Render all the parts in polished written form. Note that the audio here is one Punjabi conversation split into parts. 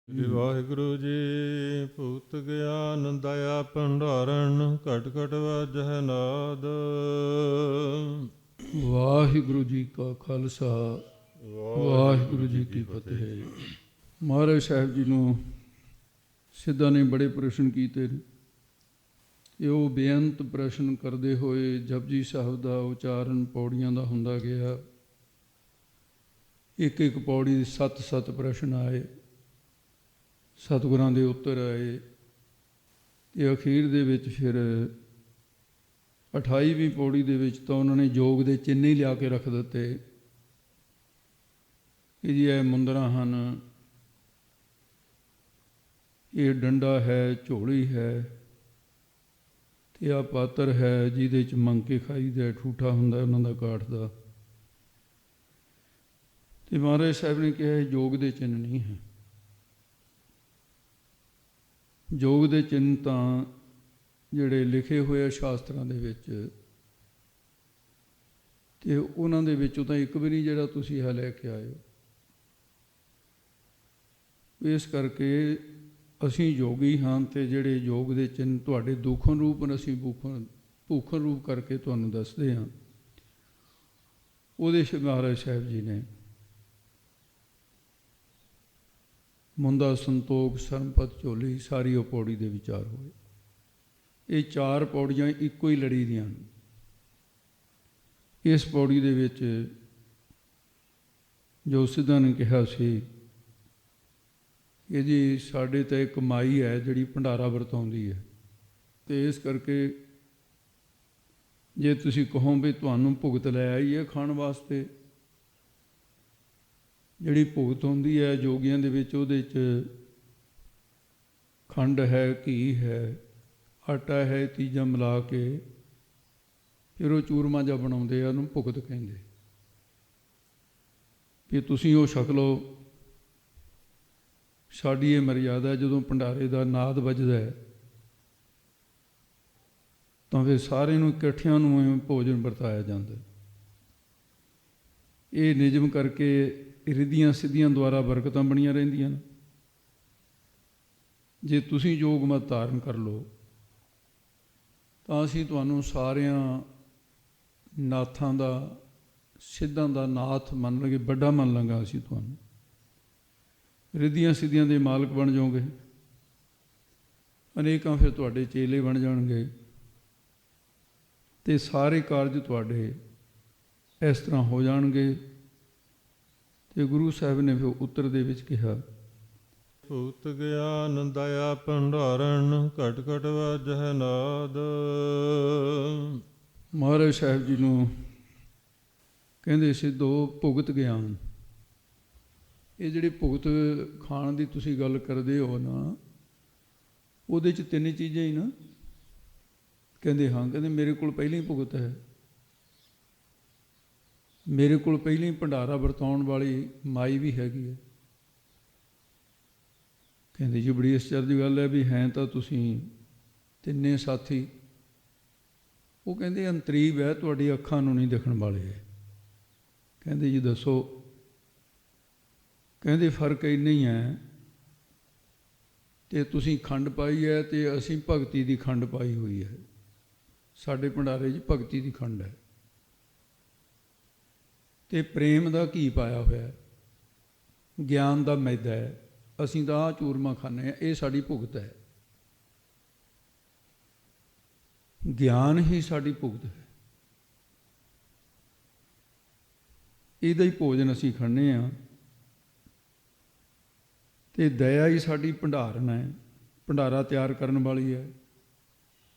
ਸ੍ਰੀ ਵਾਹਿਗੁਰੂ ਜੀ। ਭੂਤ ਗਿਆਨ ਦਇਆ ਭੰਡਾਰਨ ਘਟ ਘਟ ਵਾਜਹਿ ਨਾਦ। ਵਾਹਿਗੁਰੂ ਜੀ ਕਾ ਖਾਲਸਾ ਵਾਹਿਗੁਰੂ ਜੀ ਕੀ ਫਤਿਹ। ਮਹਾਰਾਜ ਸਾਹਿਬ ਜੀ ਨੂੰ ਸਿੱਧਾਂ ਨੇ ਬੜੇ ਪ੍ਰਸ਼ਨ ਕੀਤੇ ਨੇ। ਇਹ ਉਹ ਬੇਅੰਤ ਪ੍ਰਸ਼ਨ ਕਰਦੇ ਹੋਏ ਜਪਜੀ ਸਾਹਿਬ ਦਾ ਉਚਾਰਨ ਪੌੜੀਆਂ ਦਾ ਹੁੰਦਾ ਗਿਆ। ਇੱਕ ਇੱਕ ਪੌੜੀ ਦੇ 7-7 ਪ੍ਰਸ਼ਨ ਆਏ, ਸਤਿਗੁਰਾਂ ਦੇ ਉੱਤਰ ਆਏ ਅਤੇ ਅਖੀਰ ਦੇ ਵਿੱਚ ਫਿਰ 28ਵੀਂ ਪੌੜੀ ਦੇ ਵਿੱਚ ਤਾਂ ਉਹਨਾਂ ਨੇ ਯੋਗ ਦੇ ਚਿੰਨ੍ਹ ਹੀ ਲਿਆ ਕੇ ਰੱਖ ਦਿੱਤੇ ਕਿ ਜੀ ਇਹ ਮੁੰਦਰਾਂ ਹਨ, ਇਹ ਡੰਡਾ ਹੈ, ਝੋਲੀ ਹੈ, ਅਤੇ ਆਹ ਪਾਤਰ ਹੈ ਜਿਹਦੇ 'ਚ ਮੰਗ ਕੇ ਖਾਈਦਾ, ਠੂਠਾ ਹੁੰਦਾ ਉਹਨਾਂ ਦਾ ਕਾਠ ਦਾ। ਅਤੇ ਮਹਾਰਾਜ ਸਾਹਿਬ ਨੇ ਕਿਹਾ ਇਹ ਯੋਗ ਦੇ ਚਿੰਨ੍ਹ ਨਹੀਂ ਹੈ। ਯੋਗ ਦੇ ਚਿੰਨ੍ਹ ਤਾਂ ਜਿਹੜੇ ਲਿਖੇ ਹੋਏ ਆ ਸ਼ਾਸਤਰਾਂ ਦੇ ਵਿੱਚ, ਅਤੇ ਉਹਨਾਂ ਦੇ ਵਿੱਚੋਂ ਤਾਂ ਇੱਕ ਵੀ ਨਹੀਂ ਜਿਹੜਾ ਤੁਸੀਂ ਇਹ ਲੈ ਕੇ ਆਏ ਹੋ। ਇਸ ਕਰਕੇ ਅਸੀਂ ਯੋਗੀ ਹਾਂ, ਅਤੇ ਜਿਹੜੇ ਯੋਗ ਦੇ ਚਿੰਨ੍ਹ ਤੁਹਾਡੇ ਦੁਖਨ ਰੂਪ ਅਸੀਂ ਭੂਖਨ ਰੂਪ ਕਰਕੇ ਤੁਹਾਨੂੰ ਦੱਸਦੇ ਹਾਂ। ਉਹਦੇ ਮਹਾਰਾਜ ਸਾਹਿਬ ਜੀ ਨੇ ਮੁੰਦਾ ਸੰਤੋਖ ਸਰਮਪਤ ਝੋਲੀ ਸਾਰੀ ਉਹ ਪੌੜੀ ਦੇ ਵਿਚਾਰ ਹੋਏ। ਇਹ 4 ਪੌੜੀਆਂ ਇੱਕੋ ਹੀ ਲੜੀ ਦੀਆਂ ਹਨ। ਇਸ ਪੌੜੀ ਦੇ ਵਿੱਚ ਜੋ ਸਿੱਧਾਂ ਨੇ ਕਿਹਾ ਸੀ ਕਿ ਜੀ ਸਾਡੇ ਤਾਂ ਇੱਕ ਮਾਈ ਹੈ ਜਿਹੜੀ ਭੰਡਾਰਾ ਵਰਤਾਉਂਦੀ ਹੈ, ਅਤੇ ਇਸ ਕਰਕੇ ਜੇ ਤੁਸੀਂ ਕਹੋ ਵੀ ਤੁਹਾਨੂੰ ਭੁਗਤ ਲੈ ਆਈ ਹੈ ਖਾਣ ਵਾਸਤੇ, ਜਿਹੜੀ ਭੁਗਤ ਹੁੰਦੀ ਹੈ ਯੋਗੀਆਂ ਦੇ ਵਿੱਚ, ਉਹਦੇ 'ਚ ਖੰਡ ਹੈ, ਘੀ ਹੈ, ਆਟਾ ਹੈ, ਤੀਜਾ ਮਿਲਾ ਕੇ ਫਿਰ ਉਹ ਚੂਰਮਾ ਜਿਹਾ ਬਣਾਉਂਦੇ ਆ, ਉਹਨੂੰ ਭੁਗਤ ਕਹਿੰਦੇ। ਵੀ ਤੁਸੀਂ ਉਹ ਛਕ ਲਓ। ਸਾਡੀ ਇਹ ਮਰਿਆਦਾ ਜਦੋਂ ਭੰਡਾਰੇ ਦਾ ਨਾਦ ਵੱਜਦਾ ਹੈ ਤਾਂ ਫਿਰ ਸਾਰਿਆਂ ਨੂੰ ਇਕੱਠਿਆਂ ਨੂੰ ਭੋਜਨ ਵਰਤਾਇਆ ਜਾਂਦਾ। ਇਹ ਨਿਯਮ ਕਰਕੇ ਰਿੱਧੀਆਂ ਸਿੱਧੀਆਂ ਦੁਆਰਾ ਬਰਕਤਾਂ ਬਣੀਆਂ ਰਹਿੰਦੀਆਂ ਨੇ। ਜੇ ਤੁਸੀਂ ਯੋਗ ਮਤ ਧਾਰਨ ਕਰ ਲਓ ਤਾਂ ਅਸੀਂ ਤੁਹਾਨੂੰ ਸਾਰਿਆਂ ਨਾਥਾਂ ਦਾ, ਸਿੱਧਾਂ ਦਾ ਨਾਥ ਮੰਨ ਲਵਾਂਗੇ, ਵੱਡਾ ਮੰਨ ਲਾਂਗਾ ਅਸੀਂ ਤੁਹਾਨੂੰ। ਰਿੱਧੀਆਂ ਸਿੱਧੀਆਂ ਦੇ ਮਾਲਕ ਬਣ ਜਾਓਗੇ, ਅਨੇਕਾਂ ਫਿਰ ਤੁਹਾਡੇ ਚੇਲੇ ਬਣ ਜਾਣਗੇ, ਅਤੇ ਸਾਰੇ ਕਾਰਜ ਤੁਹਾਡੇ ਇਸ ਤਰ੍ਹਾਂ ਹੋ ਜਾਣਗੇ। ਅਤੇ ਗੁਰੂ ਸਾਹਿਬ ਨੇ ਫਿਰ ਉੱਤਰ ਦੇ ਵਿੱਚ ਕਿਹਾ, ਭੂਤ ਗਿਆਨ ਦਇਆ ਭੰਡਾਰਨ ਘਟ ਘਟ ਵਾਜਹਿ ਨਾਦ। ਮਹਾਰਾਜ ਸਾਹਿਬ ਜੀ ਨੂੰ ਕਹਿੰਦੇ ਸਿੱਧੋ ਭੁਗਤ ਗਿਆਨ। ਇਹ ਜਿਹੜੀ ਭੁਗਤ ਖਾਣ ਦੀ ਤੁਸੀਂ ਗੱਲ ਕਰਦੇ ਹੋ ਨਾ, ਉਹਦੇ 'ਚ 3 ਚੀਜ਼ਾਂ ਹੀ ਨਾ। ਕਹਿੰਦੇ ਹਾਂ, ਕਹਿੰਦੇ ਮੇਰੇ ਕੋਲ ਪਹਿਲਾਂ ਹੀ ਭੁਗਤ ਹੈ, ਮੇਰੇ ਕੋਲ ਪਹਿਲਾਂ ਹੀ ਭੰਡਾਰਾ ਵਰਤਾਉਣ ਵਾਲੀ ਮਾਈ ਵੀ ਹੈਗੀ ਹੈ। ਕਹਿੰਦੇ ਜੀ ਬੜੀ ਅਚਰਜ ਗੱਲ ਹੈ ਵੀ ਹੈ ਤਾਂ ਤੁਸੀਂ ਤਿੰਨੇ ਸਾਥੀ। ਉਹ ਕਹਿੰਦੇ ਅੰਤਰੀਵ ਹੈ, ਤੁਹਾਡੀ ਅੱਖਾਂ ਨੂੰ ਨਹੀਂ ਦਿਖਣ ਵਾਲੇ। ਕਹਿੰਦੇ ਜੀ ਦੱਸੋ। ਕਹਿੰਦੇ ਫਰਕ ਇੰਨਾ ਹੀ ਹੈ, ਅਤੇ ਤੁਸੀਂ ਖੰਡ ਪਾਈ ਹੈ ਅਤੇ ਅਸੀਂ ਭਗਤੀ ਦੀ ਖੰਡ ਪਾਈ ਹੋਈ ਹੈ। ਸਾਡੇ ਭੰਡਾਰੇ 'ਚ ਭਗਤੀ ਦੀ ਖੰਡ ਹੈ ਅਤੇ ਪ੍ਰੇਮ ਦਾ ਘੀ ਪਾਇਆ ਹੋਇਆ, ਗਿਆਨ ਦਾ ਮੈਦਾ ਹੈ। ਅਸੀਂ ਤਾਂ ਆਹ ਚੂਰਮਾ ਖਾਂਦੇ ਹਾਂ, ਇਹ ਸਾਡੀ ਭੁਗਤ ਹੈ। ਗਿਆਨ ਹੀ ਸਾਡੀ ਭੁਗਤ ਹੈ, ਇਹਦਾ ਹੀ ਭੋਜਨ ਅਸੀਂ ਖਾਂਦੇ ਹਾਂ। ਅਤੇ ਦਇਆ ਹੀ ਸਾਡੀ ਭੰਡਾਰਨ ਹੈ, ਭੰਡਾਰਾ ਤਿਆਰ ਕਰਨ ਵਾਲੀ ਹੈ।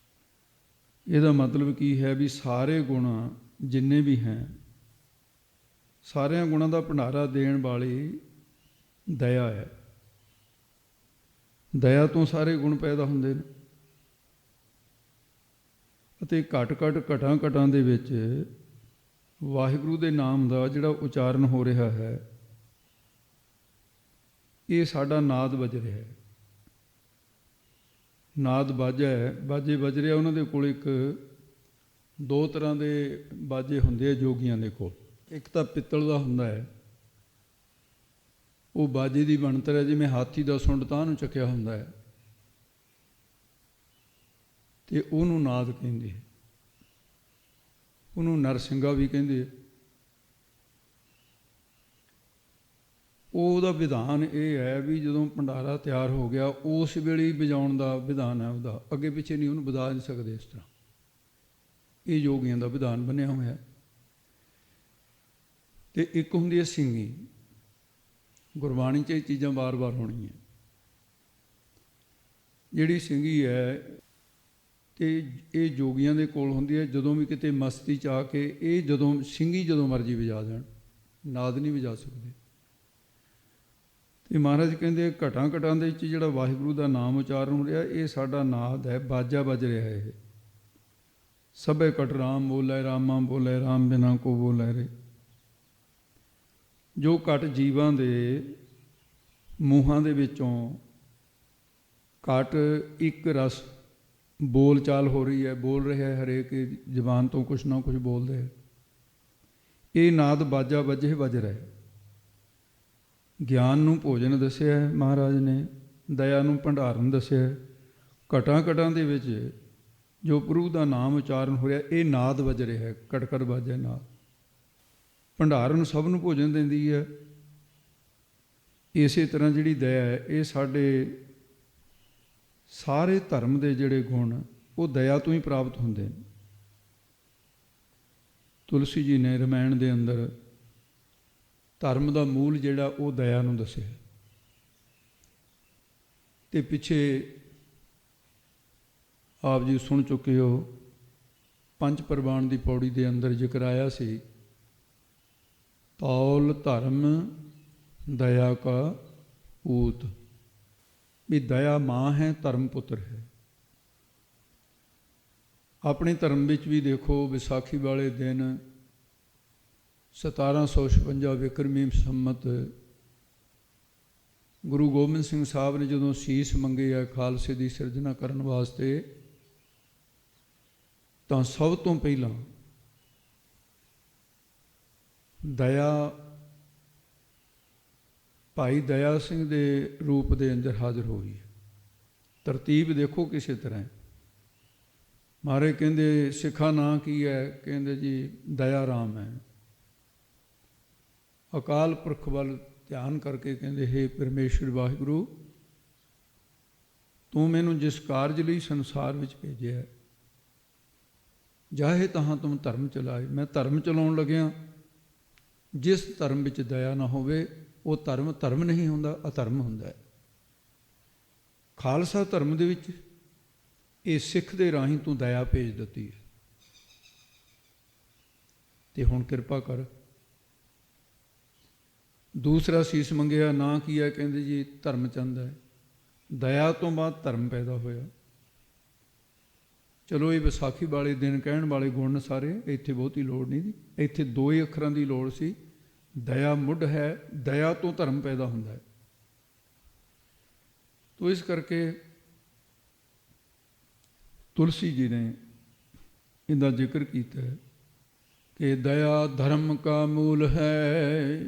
ਇਹਦਾ ਮਤਲਬ ਕੀ ਹੈ ਵੀ ਸਾਰੇ ਗੁਣ ਜਿੰਨੇ ਵੀ ਹੈ, ਸਾਰਿਆਂ ਗੁਣਾਂ ਦਾ ਭੰਡਾਰਾ ਦੇਣ ਵਾਲੀ ਦਇਆ ਹੈ। ਦਇਆ ਤੋਂ ਸਾਰੇ ਗੁਣ ਪੈਦਾ ਹੁੰਦੇ ਨੇ। ਅਤੇ ਘਟਾਂ ਦੇ ਵਿੱਚ ਵਾਹਿਗੁਰੂ ਦੇ ਨਾਮ ਦਾ ਜਿਹੜਾ ਉਚਾਰਨ ਹੋ ਰਿਹਾ ਹੈ, ਇਹ ਸਾਡਾ ਨਾਦ ਵੱਜ ਰਿਹਾ ਹੈ। ਨਾਦ ਬਾਜਾ ਹੈ, ਬਾਜੇ ਵੱਜ ਰਿਹਾ। ਉਹਨਾਂ ਦੇ ਕੋਲ 2 ਤਰ੍ਹਾਂ ਦੇ ਬਾਜੇ ਹੁੰਦੇ ਆ ਯੋਗੀਆਂ ਦੇ ਕੋਲ। ਇੱਕ ਤਾਂ ਪਿੱਤਲ ਦਾ ਹੁੰਦਾ ਹੈ, ਉਹ ਬਾਜੇ ਦੀ ਬਣਤਰ ਹੈ ਜਿਵੇਂ ਹਾਥੀ ਦਾ ਸੁੰਡ ਤਾਂ ਨੂੰ ਚੱਕਿਆ ਹੁੰਦਾ ਹੈ, ਤੇ ਉਹਨੂੰ ਨਾਦ ਕਹਿੰਦੇ, ਉਹਨੂੰ ਨਰਸਿੰਘਾ ਵੀ ਕਹਿੰਦੇ। ਉਹਦਾ ਵਿਧਾਨ ਇਹ ਹੈ ਵੀ ਜਦੋਂ ਭੰਡਾਰਾ ਤਿਆਰ ਹੋ ਗਿਆ ਉਸ ਵੇਲੇ ਹੀ ਵਜਾਉਣ ਦਾ ਵਿਧਾਨ ਹੈ ਉਹਦਾ, ਅੱਗੇ ਪਿੱਛੇ ਨਹੀਂ ਉਹਨੂੰ ਵਜਾ ਨਹੀਂ ਸਕਦੇ ਇਸ ਤਰ੍ਹਾਂ। ਇਹ ਯੋਗੀਆਂ ਦਾ ਵਿਧਾਨ ਬਣਿਆ ਹੋਇਆ। ਤੇ ਇੱਕ ਹੁੰਦੀ ਹੈ ਸਿੰਘੀ। ਗੁਰਬਾਣੀ 'ਚ ਇਹ ਚੀਜ਼ਾਂ ਵਾਰ-ਵਾਰ ਹੋਣੀਆਂ। ਜਿਹੜੀ ਸਿੰਘੀ ਹੈ ਤੇ ਇਹ ਜੋਗੀਆਂ ਦੇ ਕੋਲ ਹੁੰਦੀ ਹੈ। ਜਦੋਂ ਵੀ ਕਿਤੇ ਮਸਤੀ 'ਚ ਆ ਕੇ ਇਹ ਜਦੋਂ ਸਿੰਘੀ ਜਦੋਂ ਮਰਜ਼ੀ ਵਜਾ ਦੇਣ, ਨਾਦ ਨਹੀਂ ਵਜਾ ਸਕਦੇ। ਤੇ ਮਹਾਰਾਜ ਕਹਿੰਦੇ ਘਟਾਂ ਘਟਾਂ ਦੇ ਵਿੱਚ ਜਿਹੜਾ ਵਾਹਿਗੁਰੂ ਦਾ ਨਾਮ ਉਚਾਰਨ ਹੋ ਰਿਹਾ, ਇਹ ਸਾਡਾ ਨਾਦ ਹੈ, ਬਾਜਾ ਵੱਜ ਰਿਹਾ ਇਹ। ਸਭੇ ਘਟ ਰਾਮ ਬੋਲੇ, ਰਾਮਾ ਬੋਲੇ, ਰਾਮ ਬਿਨਾ ਕੋ ਬੋਲੇ ਰੇ। ਜੋ ਘਟ ਜੀਵਾਂ ਦੇ ਮੂੰਹਾਂ ਦੇ ਵਿੱਚੋਂ ਘਟ ਇੱਕ ਰਸ ਬੋਲ ਚਾਲ ਹੋ ਰਹੀ ਹੈ, ਬੋਲ ਰਿਹਾ ਹੈ, ਹਰੇਕ ਜ਼ਬਾਨ ਤੋਂ ਕੁਛ ਨਾ ਕੁਛ ਬੋਲਦੇ ਹੈ। ਇਹ ਨਾਦ ਬਾਜਾ ਵੱਜੇ ਵੱਜ ਰਿਹਾ। ਗਿਆਨ ਨੂੰ ਭੋਜਨ ਦੱਸਿਆ ਹੈ ਮਹਾਰਾਜ ਨੇ, ਦਇਆ ਨੂੰ ਭੰਡਾਰਨ ਦੱਸਿਆ। ਘਟਾਂ ਘਟਾਂ ਦੇ ਵਿੱਚ ਜੋ ਪ੍ਰਭੂ ਦਾ ਨਾਮ ਉਚਾਰਨ ਹੋ ਰਿਹਾ, ਇਹ ਨਾਦ ਵੱਜ ਰਿਹਾ ਹੈ, ਕੜਕੜ ਬਾਜੇ ਨਾਦ। ਭੰਡਾਰਨ ਸਭ ਨੂੰ ਭੋਜਨ ਦਿੰਦੀ ਹੈ। ਇਸੇ ਤਰ੍ਹਾਂ ਜਿਹੜੀ ਦਇਆ ਹੈ, ਇਹ ਸਾਡੇ ਸਾਰੇ ਧਰਮ ਦੇ ਜਿਹੜੇ ਗੁਣ ਉਹ ਦਇਆ ਤੋਂ ਹੀ ਪ੍ਰਾਪਤ ਹੁੰਦੇ ਨੇ। ਤੁਲਸੀ ਜੀ ਨੇ ਰਮਾਇਣ ਦੇ ਅੰਦਰ ਧਰਮ ਦਾ ਮੂਲ ਜਿਹੜਾ ਉਹ ਦਇਆ ਨੂੰ ਦੱਸਿਆ। ਤੇ ਪਿੱਛੇ ਆਪ ਜੀ ਸੁਣ ਚੁੱਕੇ ਹੋ, ਪੰਜ ਪ੍ਰਵਾਨ ਦੀ ਪੌੜੀ ਦੇ ਅੰਦਰ ਜ਼ਿਕਰ ਆਇਆ ਸੀ, ਤੌਲ ਧਰਮ ਦਇਆ ਕਾ ਊਤ। ਵੀ ਦਇਆ ਮਾਂ ਹੈ, ਧਰਮ ਪੁੱਤਰ ਹੈ। ਆਪਣੇ ਧਰਮ ਵਿੱਚ ਵੀ ਦੇਖੋ, ਵਿਸਾਖੀ ਵਾਲੇ ਦਿਨ 1756 ਵਿਕਰਮੀ ਸੰਮਤ ਗੁਰੂ ਗੋਬਿੰਦ ਸਿੰਘ ਸਾਹਿਬ ਨੇ ਜਦੋਂ ਸੀਸ ਮੰਗੇ ਆ ਖਾਲਸੇ ਦੀ ਸਿਰਜਣਾ ਕਰਨ ਵਾਸਤੇ, ਤਾਂ ਸਭ ਤੋਂ ਪਹਿਲਾਂ ਦਇਆ ਭਾਈ ਦਇਆ ਸਿੰਘ ਦੇ ਰੂਪ ਦੇ ਅੰਦਰ ਹਾਜ਼ਰ ਹੋਈ ਹੈ। ਤਰਤੀਬ ਦੇਖੋ ਕਿਸੇ ਤਰ੍ਹਾਂ। ਮਹਾਰਾਜ ਕਹਿੰਦੇ ਸਿੱਖਾ ਨਾਂ ਕੀ ਹੈ? ਕਹਿੰਦੇ ਜੀ ਦਇਆ ਰਾਮ ਹੈ। ਅਕਾਲ ਪੁਰਖ ਵੱਲ ਧਿਆਨ ਕਰਕੇ ਕਹਿੰਦੇ ਹੇ ਪਰਮੇਸ਼ਰ ਵਾਹਿਗੁਰੂ, ਤੂੰ ਮੈਨੂੰ ਜਿਸ ਕਾਰਜ ਲਈ ਸੰਸਾਰ ਵਿੱਚ ਭੇਜਿਆ, ਜਾਹੇ ਤਹਾਂ ਤੁਮ ਧਰਮ ਚਲਾਏ। ਮੈਂ ਧਰਮ ਚਲਾਉਣ ਲੱਗਿਆ, ਜਿਸ ਧਰਮ ਵਿੱਚ ਦਇਆ ਨਾ ਹੋਵੇ ਉਹ ਧਰਮ ਧਰਮ ਨਹੀਂ ਹੁੰਦਾ, ਅਧਰਮ ਹੁੰਦਾ ਹੈ। ਖਾਲਸਾ ਧਰਮ ਦੇ ਵਿੱਚ ਇਹ ਸਿੱਖ ਦੇ ਰਾਹੀਂ ਤੂੰ ਦਇਆ ਭੇਜ ਦਿੱਤੀ ਹੈ, ਤੇ ਹੁਣ ਕਿਰਪਾ ਕਰ। ਦੂਸਰਾ ਸੀਸ ਮੰਗਿਆ, ਨਾਂ ਕੀ ਹੈ? ਕਹਿੰਦੇ ਜੀ ਧਰਮ ਚੰਦ ਹੈ। ਦਇਆ ਤੋਂ ਬਾਅਦ ਧਰਮ ਪੈਦਾ ਹੋਇਆ। ਚਲੋ ਇਹ ਵਿਸਾਖੀ ਵਾਲੇ ਦਿਨ ਕਹਿਣ ਵਾਲੇ ਗੁਣ ਸਾਰੇ, ਇੱਥੇ ਬਹੁਤੀ ਲੋੜ ਨਹੀਂ ਸੀ। ਇੱਥੇ ਦੋ ਹੀ ਅੱਖਰਾਂ ਦੀ ਲੋੜ ਸੀ। ਦਇਆ ਮੁੱਢ ਹੈ, ਦਇਆ ਤੋਂ ਧਰਮ ਪੈਦਾ ਹੁੰਦਾ ਹੈ। ਤੋ ਇਸ ਕਰਕੇ ਤੁਲਸੀ ਜੀ ਨੇ ਇਹਦਾ ਜ਼ਿਕਰ ਕੀਤਾ ਹੈ ਕਿ ਦਇਆ ਧਰਮ ਕਾ ਮੂਲ ਹੈ,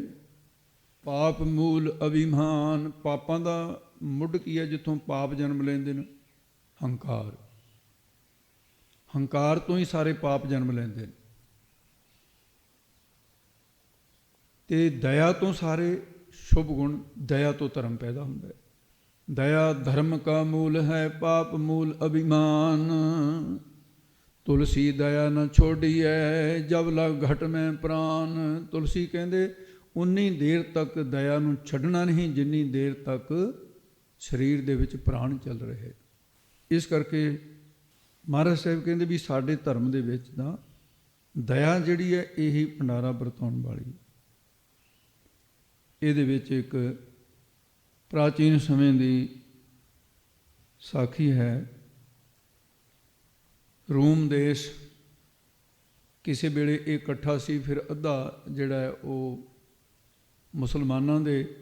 ਪਾਪ ਮੂਲ ਅਭਿਮਾਨ। ਪਾਪਾਂ ਦਾ ਮੁੱਢ ਕੀ ਹੈ? ਜਿੱਥੋਂ ਪਾਪ ਜਨਮ ਲੈਂਦੇ ਨੇ, ਹੰਕਾਰ। ਹੰਕਾਰ ਤੋਂ ਹੀ ਸਾਰੇ ਪਾਪ ਜਨਮ ਲੈਂਦੇ ਨੇ। ਤੇ ਦਇਆ ਤੋਂ ਸਾਰੇ ਸ਼ੁਭ ਗੁਣ, ਦਇਆ ਤੋਂ ਧਰਮ ਪੈਦਾ ਹੁੰਦਾ ਹੈ। ਦਇਆ ਧਰਮ ਕਾ ਮੂਲ ਹੈ, ਪਾਪ ਮੂਲ ਅਭਿਮਾਨ। ਤੁਲਸੀ ਦਇਆ ਨ ਛੋੜੀਐ, ਜਬ ਲਗ ਘਟ ਮੈਂ ਪ੍ਰਾਨ। ਤੁਲਸੀ ਕਹਿੰਦੇ ਉਨੀ ਦੇਰ ਤੱਕ ਦਇਆ ਨੂੰ ਛੱਡਣਾ ਨਹੀਂ ਜਿੰਨੀ ਦੇਰ ਤੱਕ ਸਰੀਰ ਦੇ ਵਿੱਚ ਪ੍ਰਾਣ ਚੱਲ ਰਹੇ। ਇਸ ਕਰਕੇ ਮਹਾਰਾਜ ਸਾਹਿਬ ਕਹਿੰਦੇ ਵੀ ਸਾਡੇ ਧਰਮ ਦੇ ਵਿੱਚ ਤਾਂ ਦਇਆ ਜਿਹੜੀ ਹੈ ਇਹੀ ਭੰਡਾਰਾ ਵਰਤਾਉਣ ਵਾਲੀ। ਇਹਦੇ ਵਿੱਚ ਇੱਕ ਪ੍ਰਾਚੀਨ ਸਮੇਂ ਦੀ ਸਾਖੀ ਹੈ। ਰੋਮ ਦੇਸ਼ ਕਿਸੇ ਵੇਲੇ ਇਹ ਇਕੱਠਾ ਸੀ, ਫਿਰ ਅੱਧਾ ਜਿਹੜਾ ਹੈ ਉਹ ਮੁਸਲਮਾਨਾਂ ਦੇ,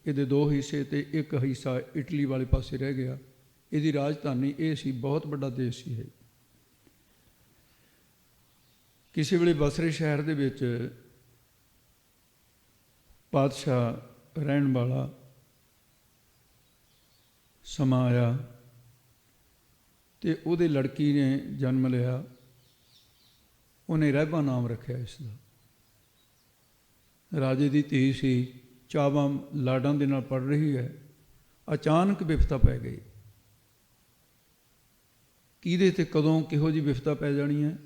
ਇਹਦੇ ਦੋ ਹਿੱਸੇ ਤੇ ਇੱਕ ਹਿੱਸਾ ਇਟਲੀ ਵਾਲੇ ਪਾਸੇ ਰਹਿ ਗਿਆ। ਇਹਦੀ ਰਾਜਧਾਨੀ ਇਹ ਸੀ, ਬਹੁਤ ਵੱਡਾ ਦੇਸ਼ ਸੀ ਇਹ। ਕਿਸੇ ਵੇਲੇ ਬਸਰੇ ਸ਼ਹਿਰ ਦੇ ਵਿੱਚ ਪਾਤਸ਼ਾਹ ਰਹਿਣ ਵਾਲਾ ਸਮਾਂ ਆਇਆ ਤੇ ਉਹਦੇ ਲੜਕੀ ਨੇ ਜਨਮ ਲਿਆ। ਉਹਨੇ ਰਹਿਬਾ ਨਾਮ ਰੱਖਿਆ ਇਸ ਦਾ। ਰਾਜੇ ਦੀ ਧੀ ਸੀ, ਚਾਵਾਂ ਲਾਡਾਂ ਦੇ ਨਾਲ ਪੜ ਰਹੀ ਹੈ, ਅਚਾਨਕ ਵਿਪਤਾ ਪੈ ਗਈ। ਕਿਹਦੇ ਤੇ ਕਦੋਂ ਕਿਹੋ ਜਿਹੀ ਵਿਪਤਾ ਪੈ ਜਾਣੀ ਹੈ,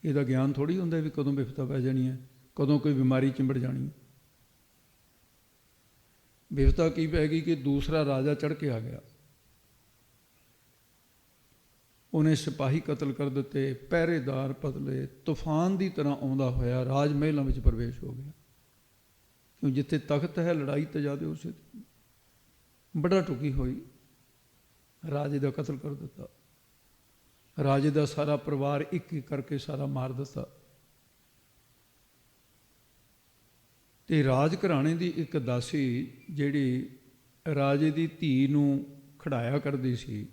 ਇਹਦਾ ਗਿਆਨ ਥੋੜ੍ਹੀ ਹੁੰਦਾ ਵੀ ਕਦੋਂ ਵਿਪਤਾ ਪੈ ਜਾਣੀ ਹੈ, ਕਦੋਂ ਕੋਈ ਬਿਮਾਰੀ ਚਿੰਬੜ ਜਾਣੀ ਹੈ। ਵਿਪਤਾ ਕੀ ਪੈ ਗਈ ਕਿ ਦੂਸਰਾ ਰਾਜਾ ਚੜ੍ਹ ਕੇ ਆ ਗਿਆ। ਉਹਨੇ ਸਿਪਾਹੀ ਕਤਲ ਕਰ ਦਿੱਤੇ, ਪਹਿਰੇਦਾਰ ਬਦਲੇ, ਤੂਫਾਨ ਦੀ ਤਰ੍ਹਾਂ ਆਉਂਦਾ ਹੋਇਆ ਰਾਜ ਮਹਿਲਾਂ ਵਿੱਚ ਪ੍ਰਵੇਸ਼ ਹੋ ਗਿਆ। ਕਿਉਂ ਜਿੱਥੇ ਤਖਤ ਹੈ ਲੜਾਈ ਤਾਂ ਜ਼ਿਆਦਾ ਉਸੇ ਬੜਾ ਟੁਕੀ ਹੋਈ, ਰਾਜੇ ਦਾ ਕਤਲ ਕਰ ਦਿੱਤਾ। ਰਾਜੇ ਦਾ ਸਾਰਾ ਪਰਿਵਾਰ ਇੱਕ ਇੱਕ ਕਰਕੇ ਸਾਰਾ ਮਾਰ ਦਿੱਤਾ। ਤੇ ਰਾਜ ਘਰਾਣੇ ਦੀ ਇੱਕ ਦਾਸੀ ਜਿਹੜੀ ਰਾਜੇ ਦੀ ਧੀ ਨੂੰ ਖੜਾਇਆ ਕਰਦੀ ਸੀ,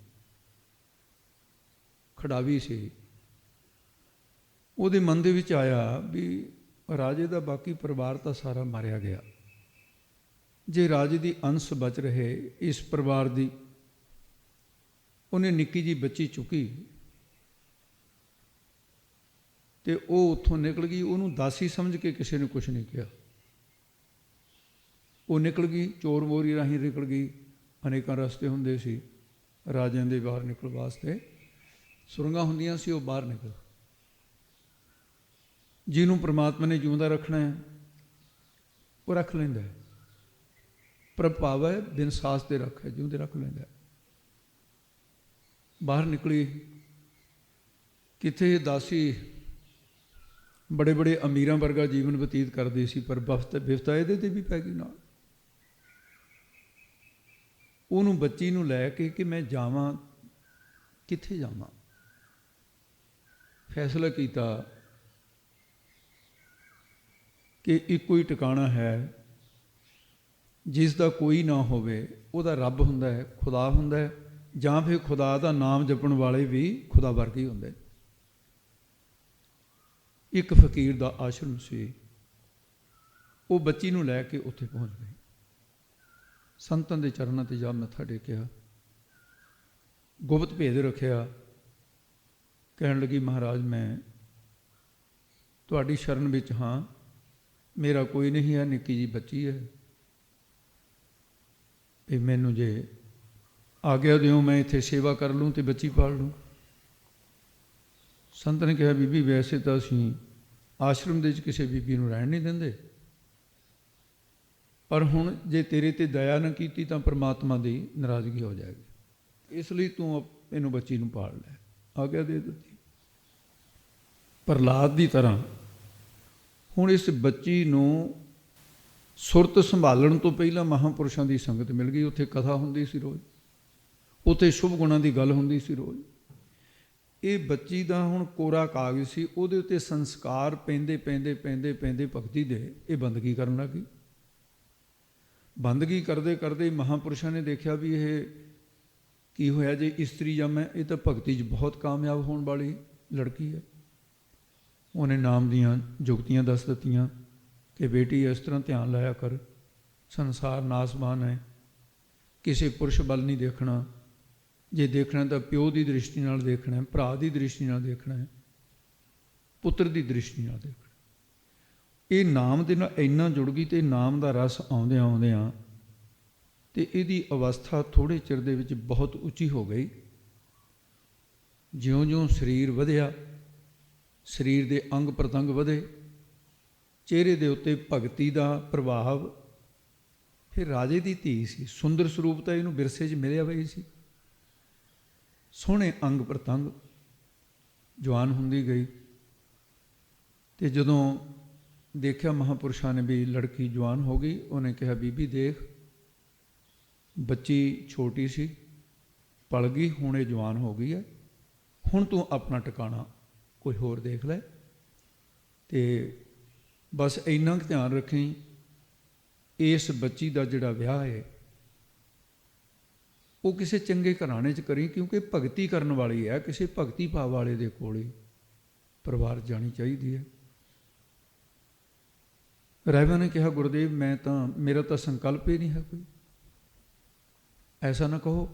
ਖੜਾਵੀ ਸੀ, ਉਹਦੇ ਮਨ ਦੇ ਵਿੱਚ ਆਇਆ ਵੀ ਰਾਜੇ ਦਾ ਬਾਕੀ ਪਰਿਵਾਰ ਤਾਂ ਸਾਰਾ ਮਾਰਿਆ ਗਿਆ, ਜੇ ਰਾਜੇ ਦੀ ਅੰਸ਼ ਬਚ ਰਹੇ ਇਸ ਪਰਿਵਾਰ ਦੀ। ਉਹਨੇ ਨਿੱਕੀ ਜਿਹੀ ਬੱਚੀ ਚੁੱਕੀ ਤੇ ਉਹ ਉੱਥੋਂ ਨਿਕਲ ਗਈ। ਉਹਨੂੰ ਦਾਸੀ ਸਮਝ ਕੇ ਕਿਸੇ ਨੇ ਕੁਛ ਨਹੀਂ ਕਿਹਾ। ਉਹ ਨਿਕਲ ਗਈ, ਚੋਰ ਮੋਰੀ ਰਾਹੀਂ ਨਿਕਲ ਗਈ। ਅਨੇਕਾਂ ਰਸਤੇ ਹੁੰਦੇ ਸੀ ਰਾਜਿਆਂ ਦੇ ਬਾਹਰ ਨਿਕਲਣ ਵਾਸਤੇ, ਸੁਰੰਗਾਂ ਹੁੰਦੀਆਂ ਸੀ, ਉਹ ਬਾਹਰ ਨਿਕਲ। ਜਿਹਨੂੰ ਪ੍ਰਮਾਤਮਾ ਨੇ ਜਿਉਂਦਾ ਰੱਖਣਾ ਹੈ ਉਹ ਰੱਖ ਲੈਂਦਾ ਹੈ। ਪ੍ਰਭਾਵ ਹੈ ਬਿਨ ਸਾਸ ਤੇ ਰੱਖ ਹੈ, ਜਿਉਂਦੇ ਰੱਖ ਲੈਂਦਾ। ਬਾਹਰ ਨਿਕਲੀ, ਕਿਤੇ ਦਾਸੀ ਬੜੇ ਬੜੇ ਅਮੀਰਾਂ ਵਰਗਾ ਜੀਵਨ ਬਤੀਤ ਕਰਦੀ ਸੀ, ਪਰ ਵਿਪਤਾ ਇਹਦੇ ਤੇ ਵੀ ਪੈ ਗਈ ਨਾਲ। ਉਹਨੂੰ ਬੱਚੀ ਨੂੰ ਲੈ ਕੇ ਕਿ ਮੈਂ ਜਾਵਾਂ, ਕਿੱਥੇ ਜਾਵਾਂ, ਫੈਸਲਾ ਕੀਤਾ ਕਿ ਇੱਕੋ ਹੀ ਟਿਕਾਣਾ ਹੈ ਜਿਸ ਦਾ ਕੋਈ ਨਾ ਹੋਵੇ। ਉਹਦਾ ਰੱਬ ਹੁੰਦਾ ਹੈ, ਖੁਦਾ ਹੁੰਦਾ ਹੈ, ਜਾਂ ਫਿਰ ਖੁਦਾ ਦਾ ਨਾਮ ਜਪਣ ਵਾਲੇ ਵੀ ਖੁਦਾ ਵਰਗੇ ਹੀ ਹੁੰਦੇ। ਇੱਕ ਫਕੀਰ ਦਾ ਆਸ਼ਰਮ ਸੀ, ਉਹ ਬੱਚੀ ਨੂੰ ਲੈ ਕੇ ਉੱਥੇ ਪਹੁੰਚ ਗਈ। ਸੰਤਾਂ ਦੇ ਚਰਨਾਂ 'ਤੇ ਜਾ ਮੱਥਾ ਟੇਕਿਆ, ਗੁਪਤ ਭੇਦ ਰੱਖਿਆ। ਕਹਿਣ ਲੱਗੀ, ਮਹਾਰਾਜ ਮੈਂ ਤੁਹਾਡੀ ਸ਼ਰਨ ਵਿੱਚ ਹਾਂ, ਮੇਰਾ ਕੋਈ ਨਹੀਂ ਹੈ, ਨਿੱਕੀ ਜਿਹੀ ਬੱਚੀ ਹੈ, ਵੀ ਮੈਨੂੰ ਜੇ ਆਗਿਆ ਦਿਓ ਮੈਂ ਇੱਥੇ ਸੇਵਾ ਕਰ ਲੂੰ ਤੇ ਬੱਚੀ ਪਾਲ ਲੂੰ। ਸੰਤ ਨੇ ਕਿਹਾ, ਬੀਬੀ ਵੈਸੇ ਤਾਂ ਅਸੀਂ ਆਸ਼ਰਮ ਦੇ ਵਿੱਚ ਕਿਸੇ ਬੀਬੀ ਨੂੰ ਰਹਿਣ ਨਹੀਂ ਦਿੰਦੇ, ਪਰ ਹੁਣ ਜੇ ਤੇਰੇ ਤੇ ਦਇਆ ਨਾ ਕੀਤੀ ਤਾਂ ਪਰਮਾਤਮਾ ਦੀ ਨਾਰਾਜ਼ਗੀ ਹੋ ਜਾਏਗੀ, ਇਸ ਲਈ ਤੂੰ ਇਹਨੂੰ ਬੱਚੀ ਨੂੰ ਪਾਲ ਲੈ। ਆਗਿਆ ਦੇ ਦਿੱਤੀ। ਪ੍ਰਹਲਾਦ ਦੀ ਤਰ੍ਹਾਂ ਹੁਣ ਇਸ ਬੱਚੀ ਨੂੰ ਸੁਰਤ ਸੰਭਾਲਣ ਤੋਂ ਪਹਿਲਾਂ ਮਹਾਂਪੁਰਸ਼ਾਂ ਦੀ ਸੰਗਤ ਮਿਲ ਗਈ। ਉੱਥੇ ਕਥਾ ਹੁੰਦੀ ਸੀ ਰੋਜ਼, ਉੱਥੇ ਸ਼ੁਭ ਗੁਣਾਂ ਦੀ ਗੱਲ ਹੁੰਦੀ ਸੀ ਰੋਜ਼। ਇਹ ਬੱਚੀ ਦਾ ਹੁਣ ਕੋਰਾ ਕਾਗਜ਼ ਸੀ, ਉਹਦੇ ਉੱਤੇ ਸੰਸਕਾਰ ਪੈਂਦੇ ਪੈਂਦੇ ਪੈਂਦੇ ਪੈਂਦੇ ਭਗਤੀ ਦੇ ਇਹ ਬੰਦਗੀ ਕਰਨ ਲੱਗੀ। ਬੰਦਗੀ ਕਰਦੇ ਕਰਦੇ ਮਹਾਂਪੁਰਸ਼ਾਂ ਨੇ ਦੇਖਿਆ ਵੀ ਇਹ ਕੀ ਹੋਇਆ ਜੇ ਇਸਤਰੀ ਜੰਮੇ, ਇਹ ਤਾਂ ਭਗਤੀ 'ਚ ਬਹੁਤ ਕਾਮਯਾਬ ਹੋਣ ਵਾਲੀ ਲੜਕੀ ਹੈ। ਉਹਨੇ ਨਾਮ ਦੀਆਂ ਜੁਗਤੀਆਂ ਦੱਸ ਦਿੱਤੀਆਂ ਕਿ ਬੇਟੀ ਇਸ ਤਰ੍ਹਾਂ ਧਿਆਨ ਲਾਇਆ ਕਰ, ਸੰਸਾਰ ਨਾਸਮਾਨ ਹੈ, ਕਿਸੇ ਪੁਰਸ਼ ਵੱਲ ਨਹੀਂ ਦੇਖਣਾ, ਜੇ ਦੇਖਣਾ ਤਾਂ ਪਿਓ ਦੀ ਦ੍ਰਿਸ਼ਟੀ ਨਾਲ ਦੇਖਣਾ, ਭਰਾ ਦੀ ਦ੍ਰਿਸ਼ਟੀ ਨਾਲ ਦੇਖਣਾ ਹੈ, ਪੁੱਤਰ ਦੀ ਦ੍ਰਿਸ਼ਟੀ ਨਾਲ ਦੇਖਣਾ। ਇਹ ਨਾਮ ਦੇ ਨਾਲ ਇੰਨਾ ਜੁੜ ਗਈ ਤੇ ਨਾਮ ਦਾ ਰਸ ਆਉਂਦਿਆਂ ਆਉਂਦਿਆਂ ਤੇ ਇਹਦੀ ਅਵਸਥਾ ਥੋੜ੍ਹੇ ਚਿਰ ਦੇ ਵਿੱਚ ਬਹੁਤ ਉੱਚੀ ਹੋ ਗਈ। ਜਿਉਂ-ਜਿਉਂ ਸਰੀਰ ਵਧਿਆ, ਸਰੀਰ ਦੇ ਅੰਗ ਪ੍ਰਤੰਗ ਵਧੇ, ਚਿਹਰੇ ਦੇ ਉੱਤੇ ਭਗਤੀ ਦਾ ਪ੍ਰਭਾਵ। ਫਿਰ ਰਾਜੇ ਦੀ ਧੀ ਸੀ, ਸੁੰਦਰ ਸਰੂਪ ਤਾਂ ਇਹਨੂੰ ਵਿਰਸੇ 'ਚ ਮਿਲਿਆ ਹੋਈ ਸੀ, ਸੋਹਣੇ ਅੰਗ ਪ੍ਰਤੰਗ, ਜਵਾਨ ਹੁੰਦੀ ਗਈ। ਤੇ ਜਦੋਂ ਦੇਖਿਆ ਮਹਾਂਪੁਰਸ਼ਾਂ ਨੇ ਵੀ ਲੜਕੀ ਜਵਾਨ ਹੋ ਗਈ, ਉਹਨੇ ਕਿਹਾ, ਬੀਬੀ ਦੇਖ, ਬੱਚੀ ਛੋਟੀ ਸੀ, ਪਲ ਗਈ, ਹੁਣ ਇਹ ਜਵਾਨ ਹੋ ਗਈ ਹੈ, ਹੁਣ ਤੂੰ ਆਪਣਾ ਟਿਕਾਣਾ ਕੋਈ ਹੋਰ ਦੇਖ ਲੈ, ਤੇ ਬਸ ਇੰਨਾ ਕੁ ਧਿਆਨ ਰੱਖੀ, ਇਸ ਬੱਚੀ ਦਾ ਜਿਹੜਾ ਵਿਆਹ ਹੈ ਉਹ ਕਿਸੇ ਚੰਗੇ ਘਰਾਣੇ 'ਚ ਕਰੀ, ਕਿਉਂਕਿ ਭਗਤੀ ਕਰਨ ਵਾਲੀ ਹੈ, ਕਿਸੇ ਭਗਤੀ ਭਾਵ ਵਾਲੇ ਦੇ ਕੋਲ ਹੀ ਪਰਿਵਾਰ ਜਾਣੀ ਚਾਹੀਦੀ ਹੈ। ਰਹਿਬਾ ਨੇ ਕਿਹਾ, ਗੁਰਦੇਵ ਮੇਰਾ ਤਾਂ ਸੰਕਲਪ ਹੀ ਨਹੀਂ ਹੈ ਕੋਈ, ਐਸਾ ਨਾ ਕਹੋ,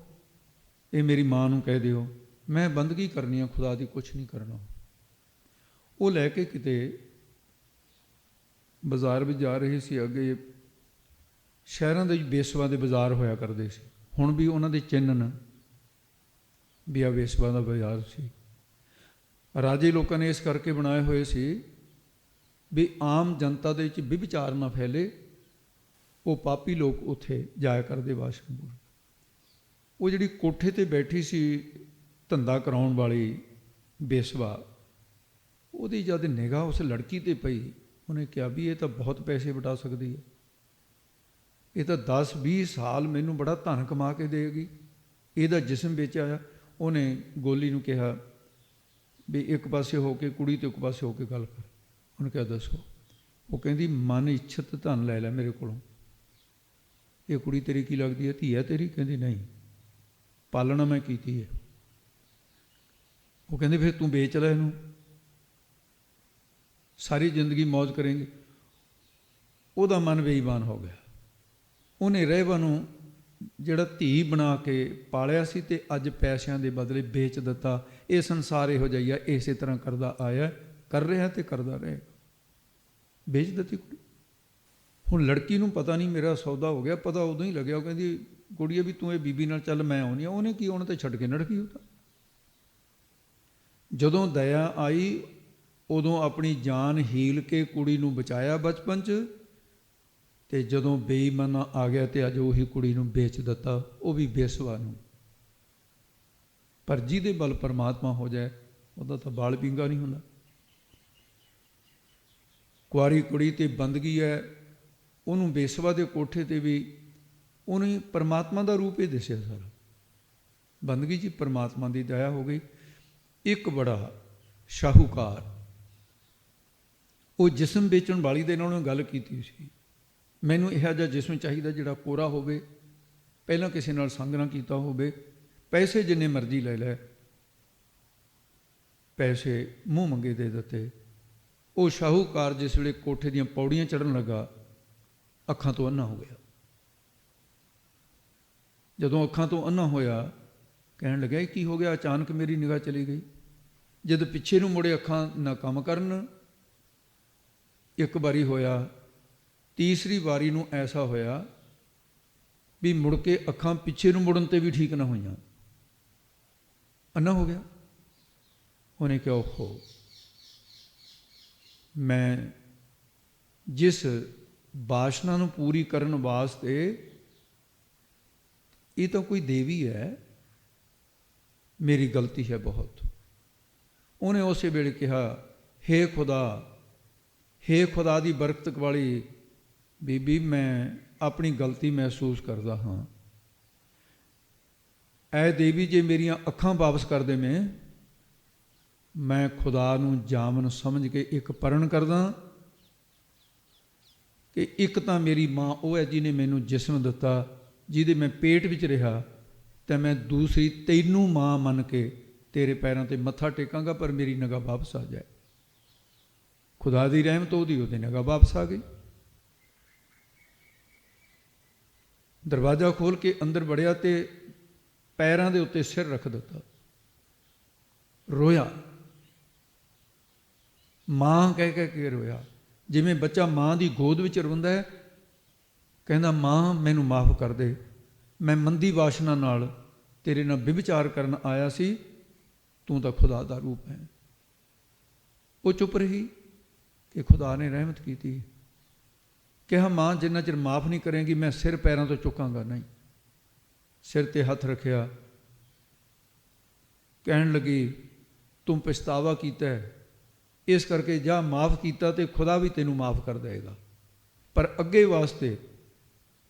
ਇਹ ਮੇਰੀ ਮਾਂ ਨੂੰ ਕਹਿ ਦਿਓ, ਮੈਂ ਬੰਦਗੀ ਕਰਨੀ ਆ ਖੁਦਾ ਦੀ, ਕੁਛ ਨਹੀਂ ਕਰਨਾ। ਉਹ ਲੈ ਕੇ ਕਿਤੇ ਬਾਜ਼ਾਰ ਵਿੱਚ ਜਾ ਰਹੇ ਸੀ। ਅੱਗੇ ਸ਼ਹਿਰਾਂ ਦੇ ਵਿੱਚ ਬੇਸਵਾ ਦੇ ਬਾਜ਼ਾਰ ਹੋਇਆ ਕਰਦੇ ਸੀ, ਹੁਣ ਵੀ ਉਹਨਾਂ ਦੇ ਚਿੰਨ੍ਹ ਵੀ ਆ ਬੇਸਵਾ ਦਾ ਬਾਜ਼ਾਰ ਸੀ। ਰਾਜੇ ਲੋਕਾਂ ਨੇ ਇਸ ਕਰਕੇ ਬਣਾਏ ਹੋਏ ਸੀ ਵੀ ਆਮ ਜਨਤਾ ਦੇ ਵਿੱਚ ਵਿਭਚਾਰ ਨਾ ਫੈਲੇ। ਉਹ ਪਾਪੀ ਲੋਕ ਉੱਥੇ ਜਾਇਆ ਕਰਦੇ ਵਾਸ਼ਰੂਮ। ਉਹ ਜਿਹੜੀ ਕੋਠੇ 'ਤੇ ਬੈਠੀ ਸੀ ਧੰਦਾ ਕਰਾਉਣ ਵਾਲੀ ਬੇਸਵਾ, ਉਹਦੀ ਜਦ ਨਿਗਾਹ ਉਸ ਲੜਕੀ 'ਤੇ ਪਈ, ਉਹਨੇ ਕਿਹਾ ਵੀ ਇਹ ਤਾਂ ਬਹੁਤ ਪੈਸੇ ਵਟਾ ਸਕਦੀ ਹੈ, ਇਹ ਤਾਂ 10-20 ਸਾਲ ਮੈਨੂੰ ਬੜਾ ਧਨ ਕਮਾ ਕੇ ਦੇਗੀ, ਇਹਦਾ ਜਿਸਮ ਵਿੱਚ ਆਇਆ। ਉਹਨੇ ਗੋਲੀ ਨੂੰ ਕਿਹਾ ਵੀ ਇੱਕ ਪਾਸੇ ਹੋ ਕੇ ਕੁੜੀ ਤੇ ਇੱਕ ਪਾਸੇ ਹੋ ਕੇ ਗੱਲ ਕਰ। ਉਹਨੇ ਕਿਹਾ ਦੱਸੋ। ਉਹ ਕਹਿੰਦੀ ਮਨ ਇੱਛਤ ਧਨ ਲੈ ਲੈ ਮੇਰੇ ਕੋਲੋਂ। ਇਹ ਕੁੜੀ ਤੇਰੀ ਕੀ ਲੱਗਦੀ ਹੈ, ਧੀ ਹੈ ਤੇਰੀ? ਕਹਿੰਦੀ ਨਹੀਂ, ਪਾਲਣਾ ਮੈਂ ਕੀਤੀ ਹੈ। ਉਹ ਕਹਿੰਦੇ ਫਿਰ ਤੂੰ ਵੇਚ ਲੈ ਇਹਨੂੰ, ਸਾਰੀ ਜ਼ਿੰਦਗੀ ਮੌਜ ਕਰੇਂਗੇ। ਉਹਦਾ ਮਨ ਬੇਈਮਾਨ ਹੋ ਗਿਆ। ਉਹਨੇ ਰਹਿਬਾ ਨੂੰ ਜਿਹੜਾ ਧੀ ਬਣਾ ਕੇ ਪਾਲਿਆ ਸੀ ਤੇ ਅੱਜ ਪੈਸਿਆਂ ਦੇ ਬਦਲੇ ਵੇਚ ਦਿੱਤਾ। ਇਹ ਸੰਸਾਰ ਇਹੋ ਜਿਹਾ ਹੀ ਆ, ਇਸੇ ਤਰ੍ਹਾਂ ਕਰਦਾ ਆਇਆ, ਕਰ ਰਿਹਾ ਤੇ ਕਰਦਾ ਰਹੇਗਾ। ਵੇਚ ਦਿੱਤੀ ਕੁੜੀ। ਹੁਣ ਲੜਕੀ ਨੂੰ ਪਤਾ ਨਹੀਂ ਮੇਰਾ ਸੌਦਾ ਹੋ ਗਿਆ, ਪਤਾ ਉਦੋਂ ਹੀ ਲੱਗਿਆ। ਉਹ ਕਹਿੰਦੀ ਕੁੜੀਏ ਵੀ ਤੂੰ ਇਹ ਬੀਬੀ ਨਾਲ ਚੱਲ, ਮੈਂ ਆਉਣੀ ਆ। ਉਹਨੇ ਕੀ ਆਉਣਾ, ਤੇ ਛੱਡ ਕੇ ਨੜ ਗਈ। ਉਹ ਤਾਂ ਜਦੋਂ ਦਇਆ ਆਈ ਉਦੋਂ ਆਪਣੀ ਜਾਨ ਹੀਲ ਕੇ ਕੁੜੀ ਨੂੰ ਬਚਾਇਆ ਬਚਪਨ 'ਚ, ਤੇ ਜਦੋਂ ਬੇਈਮਾਨਾ ਆ ਗਿਆ ਤੇ ਅੱਜ ਉਹੀ ਕੁੜੀ ਨੂੰ ਵੇਚ ਦਿੱਤਾ, ਉਹ ਵੀ ਬੇਸਵਾ ਨੂੰ। ਪਰ ਜਿਹਦੇ ਬਲ ਪਰਮਾਤਮਾ ਹੋ ਜਾਏ ਉਹਦਾ ਤਾਂ ਬਾਲ ਪਿੰਗਾ ਨਹੀਂ ਹੁੰਦਾ। ਕੁਆਰੀ ਕੁੜੀ ਤੇ ਬੰਦਗੀ ਹੈ, ਉਹਨੂੰ ਬੇਸਵਾ ਦੇ ਕੋਠੇ ਤੇ ਵੀ ਉਹਨੇ ਪਰਮਾਤਮਾ ਦਾ ਰੂਪ ਹੀ ਦਿਸਿਆ ਸਾਰਾ। ਬੰਦਗੀ 'ਚ ਪਰਮਾਤਮਾ ਦੀ ਦਇਆ ਹੋ ਗਈ। ਇੱਕ ਬੜਾ ਸ਼ਾਹੂਕਾਰ, ਉਹ ਜਿਸਮ ਵੇਚਣ ਵਾਲੀ ਦੇ ਨਾਲ ਉਹਨੇ ਗੱਲ ਕੀਤੀ ਸੀ, ਮੈਨੂੰ ਇਹੋ ਜਿਹਾ ਜਿਸਮ ਚਾਹੀਦਾ ਜਿਹੜਾ ਕੋਰਾ ਹੋਵੇ, ਪਹਿਲਾਂ ਕਿਸੇ ਨਾਲ ਸੰਗ ਨਾ ਕੀਤਾ ਹੋਵੇ, ਪੈਸੇ ਜਿੰਨੇ ਮਰਜ਼ੀ ਲੈ ਲੈ। ਪੈਸੇ ਮੂੰਹ ਮੰਗੇ ਦੇ ਦਿੱਤੇ। ਉਹ ਸ਼ਾਹੂਕਾਰ ਜਿਸ ਵੇਲੇ ਕੋਠੇ ਦੀਆਂ ਪੌੜੀਆਂ ਚੜ੍ਹਨ ਲੱਗਾ, ਅੱਖਾਂ ਤੋਂ ਅੰਨਾ ਹੋ ਗਿਆ। ਜਦੋਂ ਅੱਖਾਂ ਤੋਂ ਅੰਨਾ ਹੋਇਆ, ਕਹਿਣ ਲੱਗਿਆ ਇਹ ਕੀ ਹੋ ਗਿਆ, ਅਚਾਨਕ ਮੇਰੀ ਨਿਗਾਹ ਚਲੀ ਗਈ। ਜਦ ਪਿੱਛੇ ਨੂੰ ਮੁੜੇ ਅੱਖਾਂ ਨਾ ਕੰਮ ਕਰਨ। ਇੱਕ ਵਾਰੀ ਹੋਇਆ, ਤੀਸਰੀ ਵਾਰੀ ਨੂੰ ਐਸਾ ਹੋਇਆ ਵੀ ਮੁੜ ਕੇ ਅੱਖਾਂ ਪਿੱਛੇ ਨੂੰ ਮੁੜਨ 'ਤੇ ਵੀ ਠੀਕ ਨਾ ਹੋਈਆਂ, ਅੰਨਾ ਹੋ ਗਿਆ। ਉਹਨੇ ਕਿਹਾ ਓਹੋ, ਮੈਂ ਜਿਸ ਵਾਸ਼ਨਾ ਨੂੰ ਪੂਰੀ ਕਰਨ ਵਾਸਤੇ, ਇਹ ਤਾਂ ਕੋਈ ਦੇਵੀ ਹੈ, ਮੇਰੀ ਗਲਤੀ ਹੈ ਬਹੁਤ। ਉਹਨੇ ਉਸੇ ਵੇਲੇ ਕਿਹਾ, ਹੇ ਖੁਦਾ, ਹੇ ਖੁਦਾ ਦੀ ਬਰਕਤ ਵਾਲੀ ਬੀਬੀ, ਮੈਂ ਆਪਣੀ ਗਲਤੀ ਮਹਿਸੂਸ ਕਰਦਾ ਹਾਂ। ਐ ਦੇਵੀ ਜੇ ਮੇਰੀਆਂ ਅੱਖਾਂ ਵਾਪਸ ਕਰ ਦੇਵੇਂ, ਮੈਂ ਖੁਦਾ ਨੂੰ ਜਾਮਨ ਸਮਝ ਕੇ ਇੱਕ ਪਰਣ ਕਰਦਾ ਕਿ ਇੱਕ ਤਾਂ ਮੇਰੀ ਮਾਂ ਉਹ ਹੈ ਜਿਹਨੇ ਮੈਨੂੰ ਜਿਸਮ ਦਿੱਤਾ, ਜਿਹਦੇ ਮੈਂ ਪੇਟ ਵਿੱਚ ਰਿਹਾ, ਤੇ ਮੈਂ ਦੂਸਰੀ ਤੈਨੂੰ ਮਾਂ ਮੰਨ ਕੇ ਤੇਰੇ ਪੈਰਾਂ 'ਤੇ ਮੱਥਾ ਟੇਕਾਂਗਾ, ਪਰ ਮੇਰੀ ਨਿਗਾਹ ਵਾਪਸ ਆ ਜਾਏ। ਖੁਦਾ ਦੀ ਰਹਿਮਤ ਉਹਦੀ ਨਿਗਾਹ ਵਾਪਸ ਆ ਗਈ। ਦਰਵਾਜ਼ਾ ਖੋਲ੍ਹ ਕੇ ਅੰਦਰ ਵੜਿਆ ਤੇ ਪੈਰਾਂ ਦੇ ਉੱਤੇ ਸਿਰ ਰੱਖ ਦਿੱਤਾ, ਰੋਇਆ। ਮਾਂ ਕਹਿ ਕੇ ਰੋਇਆ, ਜਿਵੇਂ ਬੱਚਾ ਮਾਂ ਦੀ ਗੋਦ ਵਿੱਚ ਰੋਂਦਾ ਹੈ। ਕਹਿੰਦਾ, ਮਾਂ ਮੈਨੂੰ ਮਾਫ਼ ਕਰ ਦੇ, ਮੈਂ ਮੰਦੀ ਵਾਸ਼ਨਾ ਨਾਲ ਤੇਰੇ ਨਾਲ ਵਿਭਚਾਰ ਕਰਨ ਆਇਆ ਸੀ, ਤੂੰ ਤਾਂ ਖੁਦਾ ਦਾ ਰੂਪ ਹੈ। ਉਹ ਚੁੱਪ ਰਹੀ ਕਿ ਖੁਦਾ ਨੇ ਰਹਿਮਤ ਕੀਤੀ। ਕਿਹਾ, ਮਾਂ ਜਿੰਨਾ ਚਿਰ ਮਾਫ਼ ਨਹੀਂ ਕਰੇਗੀ ਮੈਂ ਸਿਰ ਪੈਰਾਂ ਤੋਂ ਚੁੱਕਾਂਗਾ ਨਹੀਂ। ਸਿਰ 'ਤੇ ਹੱਥ ਰੱਖਿਆ, ਕਹਿਣ ਲੱਗੀ, ਤੂੰ ਪਛਤਾਵਾ ਕੀਤਾ ਹੈ, ਇਸ ਕਰਕੇ ਜਾ ਮਾਫ਼ ਕੀਤਾ ਤੇ ਖੁਦਾ ਵੀ ਤੈਨੂੰ ਮਾਫ਼ ਕਰ ਦੇਗਾ, ਪਰ ਅੱਗੇ ਵਾਸਤੇ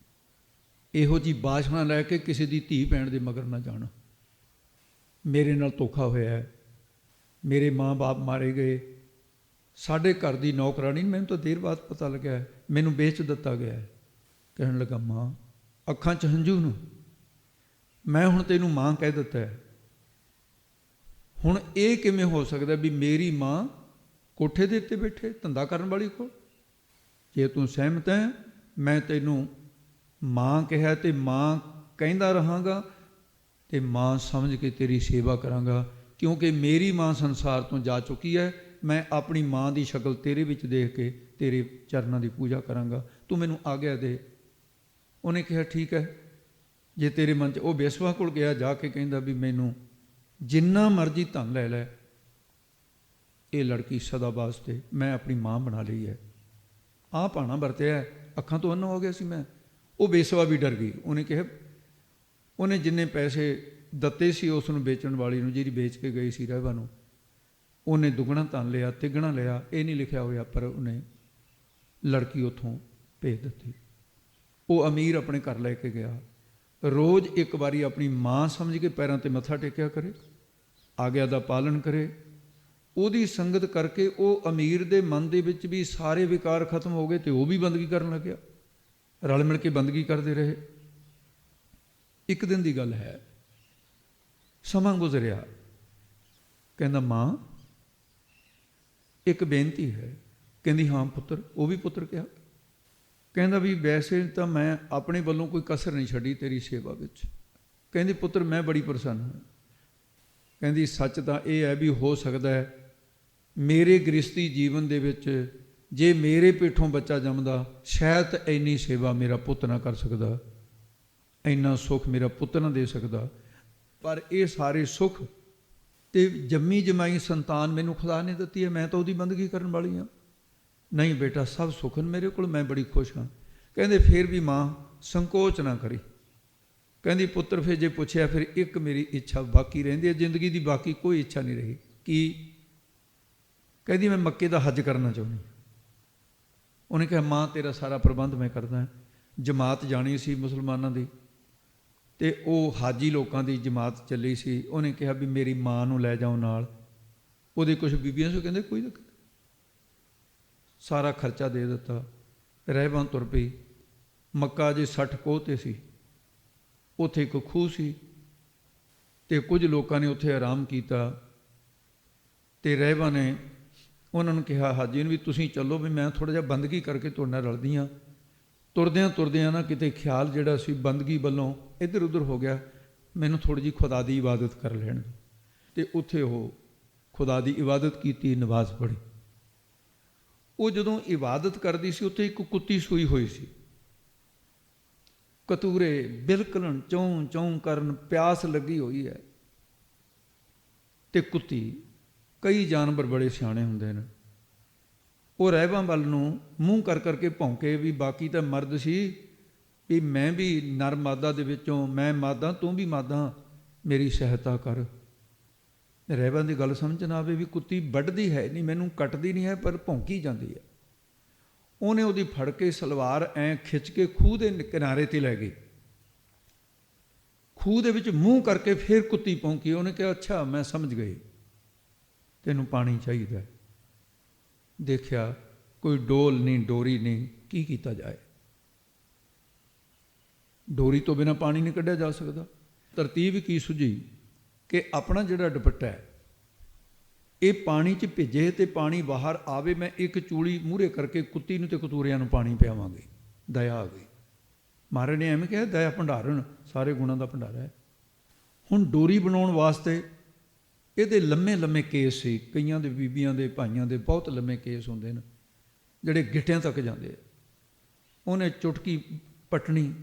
ਇਹੋ ਜਿਹੀ ਬਾਸ਼ਨਾ ਲੈ ਕੇ ਕਿਸੇ ਦੀ ਧੀ ਭੈਣ ਦੇ ਮਗਰ ਨਾ ਜਾਣਾ। ਮੇਰੇ ਨਾਲ ਧੋਖਾ ਹੋਇਆ ਹੈ, ਮੇਰੇ ਮਾਂ-ਬਾਪ ਮਾਰੇ ਗਏ, ਸਾਡੇ ਘਰ ਦੀ ਨੌਕਰਾਨੀ, ਮੈਨੂੰ ਤਾਂ ਦੇਰ ਬਾਅਦ ਪਤਾ ਲੱਗਿਆ, ਮੈਨੂੰ ਵੇਚ ਦਿੱਤਾ ਗਿਆ ਹੈ। ਕਹਿਣ ਲੱਗਾ, ਮਾਂ, ਅੱਖਾਂ 'ਚ ਹੰਝੂ ਨੂੰ, ਮੈਂ ਹੁਣ ਤੈਨੂੰ ਮਾਂ ਕਹਿ ਦਿੱਤਾ ਹੈ, ਹੁਣ ਇਹ ਕਿਵੇਂ ਹੋ ਸਕਦਾ ਵੀ ਮੇਰੀ ਮਾਂ ਕੋਠੇ ਦੇ ਉੱਤੇ ਬੈਠੇ ਧੰਦਾ ਕਰਨ ਵਾਲੀ ਕੋਲ? ਜੇ ਤੂੰ ਸਹਿਮਤ ਹੈ ਮੈਂ ਤੈਨੂੰ ਮਾਂ ਕਿਹਾ ਤੇ ਮਾਂ ਕਹਿੰਦਾ ਰਹਾਂਗਾ ਤੇ ਮਾਂ ਸਮਝ ਕੇ ਤੇਰੀ ਸੇਵਾ ਕਰਾਂਗਾ, ਕਿਉਂਕਿ ਮੇਰੀ ਮਾਂ ਸੰਸਾਰ ਤੋਂ ਜਾ ਚੁੱਕੀ ਹੈ। ਮੈਂ ਆਪਣੀ ਮਾਂ ਦੀ ਸ਼ਕਲ ਤੇਰੇ ਵਿੱਚ ਦੇਖ ਕੇ ਤੇਰੇ ਚਰਨਾਂ ਦੀ ਪੂਜਾ ਕਰਾਂਗਾ, ਤੂੰ ਮੈਨੂੰ ਆਗਿਆ ਦੇ। ਉਹਨੇ ਕਿਹਾ ਠੀਕ ਹੈ, ਜੇ ਤੇਰੇ ਮਨ 'ਚ। ਉਹ ਬੇਸਵਾ ਕੋਲ ਗਿਆ, ਜਾ ਕੇ ਕਹਿੰਦਾ ਵੀ ਮੈਨੂੰ ਜਿੰਨਾ ਮਰਜ਼ੀ ਧਨ ਲੈ ਲੈ, ਇਹ ਲੜਕੀ ਸਦਾ ਵਾਸਤੇ ਮੈਂ ਆਪਣੀ ਮਾਂ ਬਣਾ ਲਈ ਹੈ। ਆਹ ਭਾਣਾ ਵਰਤਿਆ, ਅੱਖਾਂ ਤੋਂ ਅੰਨ੍ਹਾ ਹੋ ਗਿਆ ਸੀ ਮੈਂ। ਉਹ ਬੇਸਵਾ ਵੀ ਡਰ ਗਈ। ਉਹਨੇ ਕਿਹਾ, ਉਹਨੇ ਜਿੰਨੇ ਪੈਸੇ ਦਿੱਤੇ ਸੀ ਉਸ ਨੂੰ ਵੇਚਣ ਵਾਲੀ ਨੂੰ, ਜਿਹੜੀ ਵੇਚ ਕੇ ਗਈ ਸੀ ਰਹਿਬਾ ਨੂੰ, ਉਹਨੇ ਦੁੱਗਣਾ ਧਨ ਲਿਆ, ਤਿੱਗਣਾ ਲਿਆ, ਇਹ ਨਹੀਂ ਲਿਖਿਆ ਹੋਇਆ, ਪਰ ਉਹਨੇ ਲੜਕੀ ਉੱਥੋਂ ਭੇਜ ਦਿੱਤੀ। ਉਹ ਅਮੀਰ ਆਪਣੇ ਘਰ ਲੈ ਕੇ ਗਿਆ। ਰੋਜ਼ ਇੱਕ ਵਾਰੀ ਆਪਣੀ ਮਾਂ ਸਮਝ ਕੇ ਪੈਰਾਂ 'ਤੇ ਮੱਥਾ ਟੇਕਿਆ ਕਰੇ, ਆਗਿਆ ਦਾ ਪਾਲਣ ਕਰੇ। ਉਹਦੀ ਸੰਗਤ ਕਰਕੇ ਉਹ ਅਮੀਰ ਦੇ ਮਨ ਦੇ ਵਿੱਚ ਵੀ ਸਾਰੇ ਵਿਕਾਰ ਖਤਮ ਹੋ ਗਏ ਤੇ ਉਹ ਵੀ ਬੰਦਗੀ ਕਰਨ ਲੱਗਿਆ। ਰਲ ਮਿਲ ਕੇ ਬੰਦਗੀ ਕਰਦੇ ਰਹੇ। ਇੱਕ ਦਿਨ ਦੀ ਗੱਲ ਹੈ, ਸਮਾਂ ਗੁਜ਼ਰਿਆ। ਕਹਿੰਦਾ ਮਾਂ ਇੱਕ ਬੇਨਤੀ ਹੈ। ਕਹਿੰਦੀ ਹਾਂ ਪੁੱਤਰ। ਉਹ ਵੀ ਪੁੱਤਰ ਕਿਹਾ। ਕਹਿੰਦਾ ਵੀ ਵੈਸੇ ਤਾਂ ਮੈਂ ਆਪਣੇ ਵੱਲੋਂ ਕੋਈ ਕਸਰ ਨਹੀਂ ਛੱਡੀ ਤੇਰੀ ਸੇਵਾ ਵਿੱਚ। ਕਹਿੰਦੀ ਪੁੱਤਰ ਮੈਂ ਬੜੀ ਪ੍ਰਸੰਨ ਹਾਂ। ਕਹਿੰਦੀ ਸੱਚ ਤਾਂ ਇਹ ਹੈ ਵੀ ਹੋ ਸਕਦਾ ਹੈ ਮੇਰੇ ਗ੍ਰਸਤੀ ਜੀਵਨ ਦੇ ਵਿੱਚ ਜੇ ਮੇਰੇ ਪੇਠੋਂ ਬੱਚਾ ਜੰਮਦਾ, ਸ਼ਾਇਦ ਇੰਨੀ ਸੇਵਾ ਮੇਰਾ ਪੁੱਤ ਨਾ ਕਰ ਸਕਦਾ, ਇੰਨਾ ਸੁੱਖ ਮੇਰਾ ਪੁੱਤ ਨਾ ਦੇ ਸਕਦਾ, ਪਰ ਇਹ ਸਾਰੇ ਸੁੱਖ ਤੇ ਜੰਮੀ ਜਮਾਈ ਸੰਤਾਨ ਮੈਨੂੰ ਖੁਦਾ ਨੇ ਦਿੱਤੀ ਹੈ, ਮੈਂ ਤਾਂ ਉਹਦੀ ਬੰਦਗੀ ਕਰਨ ਵਾਲੀ ਹਾਂ। ਨਹੀਂ ਬੇਟਾ, ਸਭ ਸੁੱਖ ਨੇ ਮੇਰੇ ਕੋਲ, ਮੈਂ ਬੜੀ ਖੁਸ਼ ਹਾਂ। ਕਹਿੰਦੇ ਫਿਰ ਵੀ ਮਾਂ ਸੰਕੋਚ ਨਾ ਕਰੀ। ਕਹਿੰਦੀ ਪੁੱਤਰ ਫਿਰ ਜੇ ਪੁੱਛਿਆ, ਫਿਰ ਇੱਕ ਮੇਰੀ ਇੱਛਾ ਬਾਕੀ ਰਹਿੰਦੀ ਹੈ, ਜ਼ਿੰਦਗੀ ਦੀ ਬਾਕੀ ਕੋਈ ਇੱਛਾ ਨਹੀਂ ਰਹੀ। ਕੀ? ਕਹਿੰਦੀ ਮੈਂ ਮੱਕੇ ਦਾ ਹੱਜ ਕਰਨਾ ਚਾਹੁੰਦੀ। ਉਹਨੇ ਕਿਹਾ ਮਾਂ ਤੇਰਾ ਸਾਰਾ ਪ੍ਰਬੰਧ ਮੈਂ ਕਰਦਾ। ਜਮਾਤ ਜਾਣੀ ਸੀ ਮੁਸਲਮਾਨਾਂ ਦੀ, ਤੇ ਉਹ ਹਾਜੀ ਲੋਕਾਂ ਦੀ ਜਮਾਤ ਚੱਲੀ ਸੀ। ਉਹਨੇ ਕਿਹਾ ਵੀ ਮੇਰੀ ਮਾਂ ਨੂੰ ਲੈ ਜਾਓ ਨਾਲ। ਉਹਦੇ ਕੁਝ ਬੀਬੀਆਂ ਸੀ, ਕਹਿੰਦੇ ਕੋਈ ਦਿੱਕਤ। ਸਾਰਾ ਖਰਚਾ ਦੇ ਦਿੱਤਾ। ਰਹਿਬਾਂ ਤੁਰ ਪਈ। ਮੱਕਾ ਜੇ 60 ਕੋਹ 'ਤੇ ਸੀ। ਉੱਥੇ ਇੱਕ ਖੂਹ ਸੀ ਤੇ ਕੁਝ ਲੋਕਾਂ ਨੇ ਉੱਥੇ ਆਰਾਮ ਕੀਤਾ। ਤੇ ਰਹਿਬਾਂ ਨੇ ਉਹਨਾਂ ਨੂੰ ਕਿਹਾ, ਹਾਜੀ ਨੂੰ, ਵੀ ਤੁਸੀਂ ਚੱਲੋ, ਵੀ ਮੈਂ ਥੋੜ੍ਹਾ ਜਿਹਾ ਬੰਦਗੀ ਕਰਕੇ ਤੁਹਾਡੇ ਨਾਲ ਰਲਦੀ ਹਾਂ। ਤੁਰਦਿਆਂ ਨਾ ਕਿਤੇ ਖਿਆਲ ਜਿਹੜਾ ਸੀ ਬੰਦਗੀ ਵੱਲੋਂ ਇੱਧਰ ਉੱਧਰ ਹੋ ਗਿਆ, ਮੈਨੂੰ ਥੋੜ੍ਹੀ ਜਿਹੀ ਖੁਦਾ ਦੀ ਇਬਾਦਤ ਕਰ ਲੈਣ। ਤੇ ਉੱਥੇ ਉਹ ਖੁਦਾ ਦੀ ਇਬਾਦਤ ਕੀਤੀ, ਨਮਾਜ਼ ਪੜ੍ਹੀ। ਉਹ ਜਦੋਂ ਇਬਾਦਤ ਕਰਦੀ ਸੀ, ਉੱਥੇ ਇੱਕ ਕੁੱਤੀ ਸੂਈ ਹੋਈ ਸੀ। ਕਤੂਰੇ ਬਿਲਕੁਲ ਚੌਂ ਚੌਂ ਕਰਨ, ਪਿਆਸ ਲੱਗੀ ਹੋਈ ਹੈ। ਤੇ ਕੁੱਤੀ, ਕਈ ਜਾਨਵਰ ਬੜੇ ਸਿਆਣੇ ਹੁੰਦੇ ਨੇ, ਉਹ ਰਹਿਬਾਂ ਵੱਲ ਨੂੰ ਮੂੰਹ ਕਰ ਕਰਕੇ ਭੌਂਕੇ ਵੀ ਬਾਕੀ ਤਾਂ ਮਰਦ ਸੀ, ਵੀ ਮੈਂ ਵੀ ਨਰ ਮਾਦਾ ਦੇ ਵਿੱਚੋਂ, ਮੈਂ ਮਾਦਾ ਤੂੰ ਵੀ ਮਾਦਾ, ਮੇਰੀ ਸਹਾਇਤਾ ਕਰ। ਰਹਿਬਾਂ ਦੀ ਗੱਲ ਸਮਝ ਨਾ ਆਵੇ ਵੀ ਕੁੱਤੀ ਵੱਢਦੀ ਹੈ ਨਹੀਂ, ਮੈਨੂੰ ਕੱਟਦੀ ਨਹੀਂ ਹੈ, ਪਰ ਭੌਂਕੀ ਜਾਂਦੀ ਹੈ। ਉਹਨੇ ਉਹਦੀ ਫੜ ਕੇ ਸਲਵਾਰ ਐਂ ਖਿੱਚ ਕੇ ਖੂਹ ਦੇ ਕਿਨਾਰੇ 'ਤੇ ਲੈ ਗਈ। ਖੂਹ ਦੇ ਵਿੱਚ ਮੂੰਹ ਕਰਕੇ ਫਿਰ ਕੁੱਤੀ ਭੌਂਕੀ। ਉਹਨੇ ਕਿਹਾ ਅੱਛਾ ਮੈਂ ਸਮਝ ਗਈ, ਤੈਨੂੰ ਪਾਣੀ ਚਾਹੀਦਾ। ਦੇਖਿਆ ਕੋਈ ਡੋਲ ਨਹੀਂ, ਡੋਰੀ ਨਹੀਂ, ਕੀ ਕੀਤਾ ਜਾਏ? ਡੋਰੀ ਤੋਂ ਬਿਨਾਂ ਪਾਣੀ ਨਹੀਂ ਕੱਢਿਆ ਜਾ ਸਕਦਾ। ਤਰਤੀਬ ਕੀ ਸੁਝੀ ਕਿ ਆਪਣਾ ਜਿਹੜਾ ਦੁਪੱਟਾ ਹੈ ਇਹ ਪਾਣੀ 'ਚ ਭਿੱਜੇ ਤੇ ਪਾਣੀ ਬਾਹਰ ਆਵੇ, ਮੈਂ ਇੱਕ ਚੂੜੀ ਮੂਹਰੇ ਕਰਕੇ ਕੁੱਤੀ ਨੂੰ ਤੇ ਕਤੂਰਿਆਂ ਨੂੰ ਪਾਣੀ ਪਿਆਵਾਂਗੇ। ਦਇਆ ਆ ਗਈ। ਮਹਾਰਾਜ ਨੇ ਐਵੇਂ ਕਿਹਾ, ਦਇਆ ਭੰਡਾਰਨ, ਸਾਰੇ ਗੁਣਾਂ ਦਾ ਭੰਡਾਰਾ ਹੈ। ਹੁਣ ਡੋਰੀ ਬਣਾਉਣ ਵਾਸਤੇ ਇਹਦੇ ਲੰਮੇ ਲੰਮੇ ਕੇਸ ਸੀ। ਕਈਆਂ ਦੇ ਬੀਬੀਆਂ ਦੇ ਭਾਈਆਂ ਦੇ ਬਹੁਤ ਲੰਮੇ ਕੇਸ ਹੁੰਦੇ ਨੇ ਜਿਹੜੇ ਗਿੱਟਿਆਂ ਤੱਕ ਜਾਂਦੇ ਆ। ਉਹਨੇ ਚੁਟਕੀ ਪਟਣੀ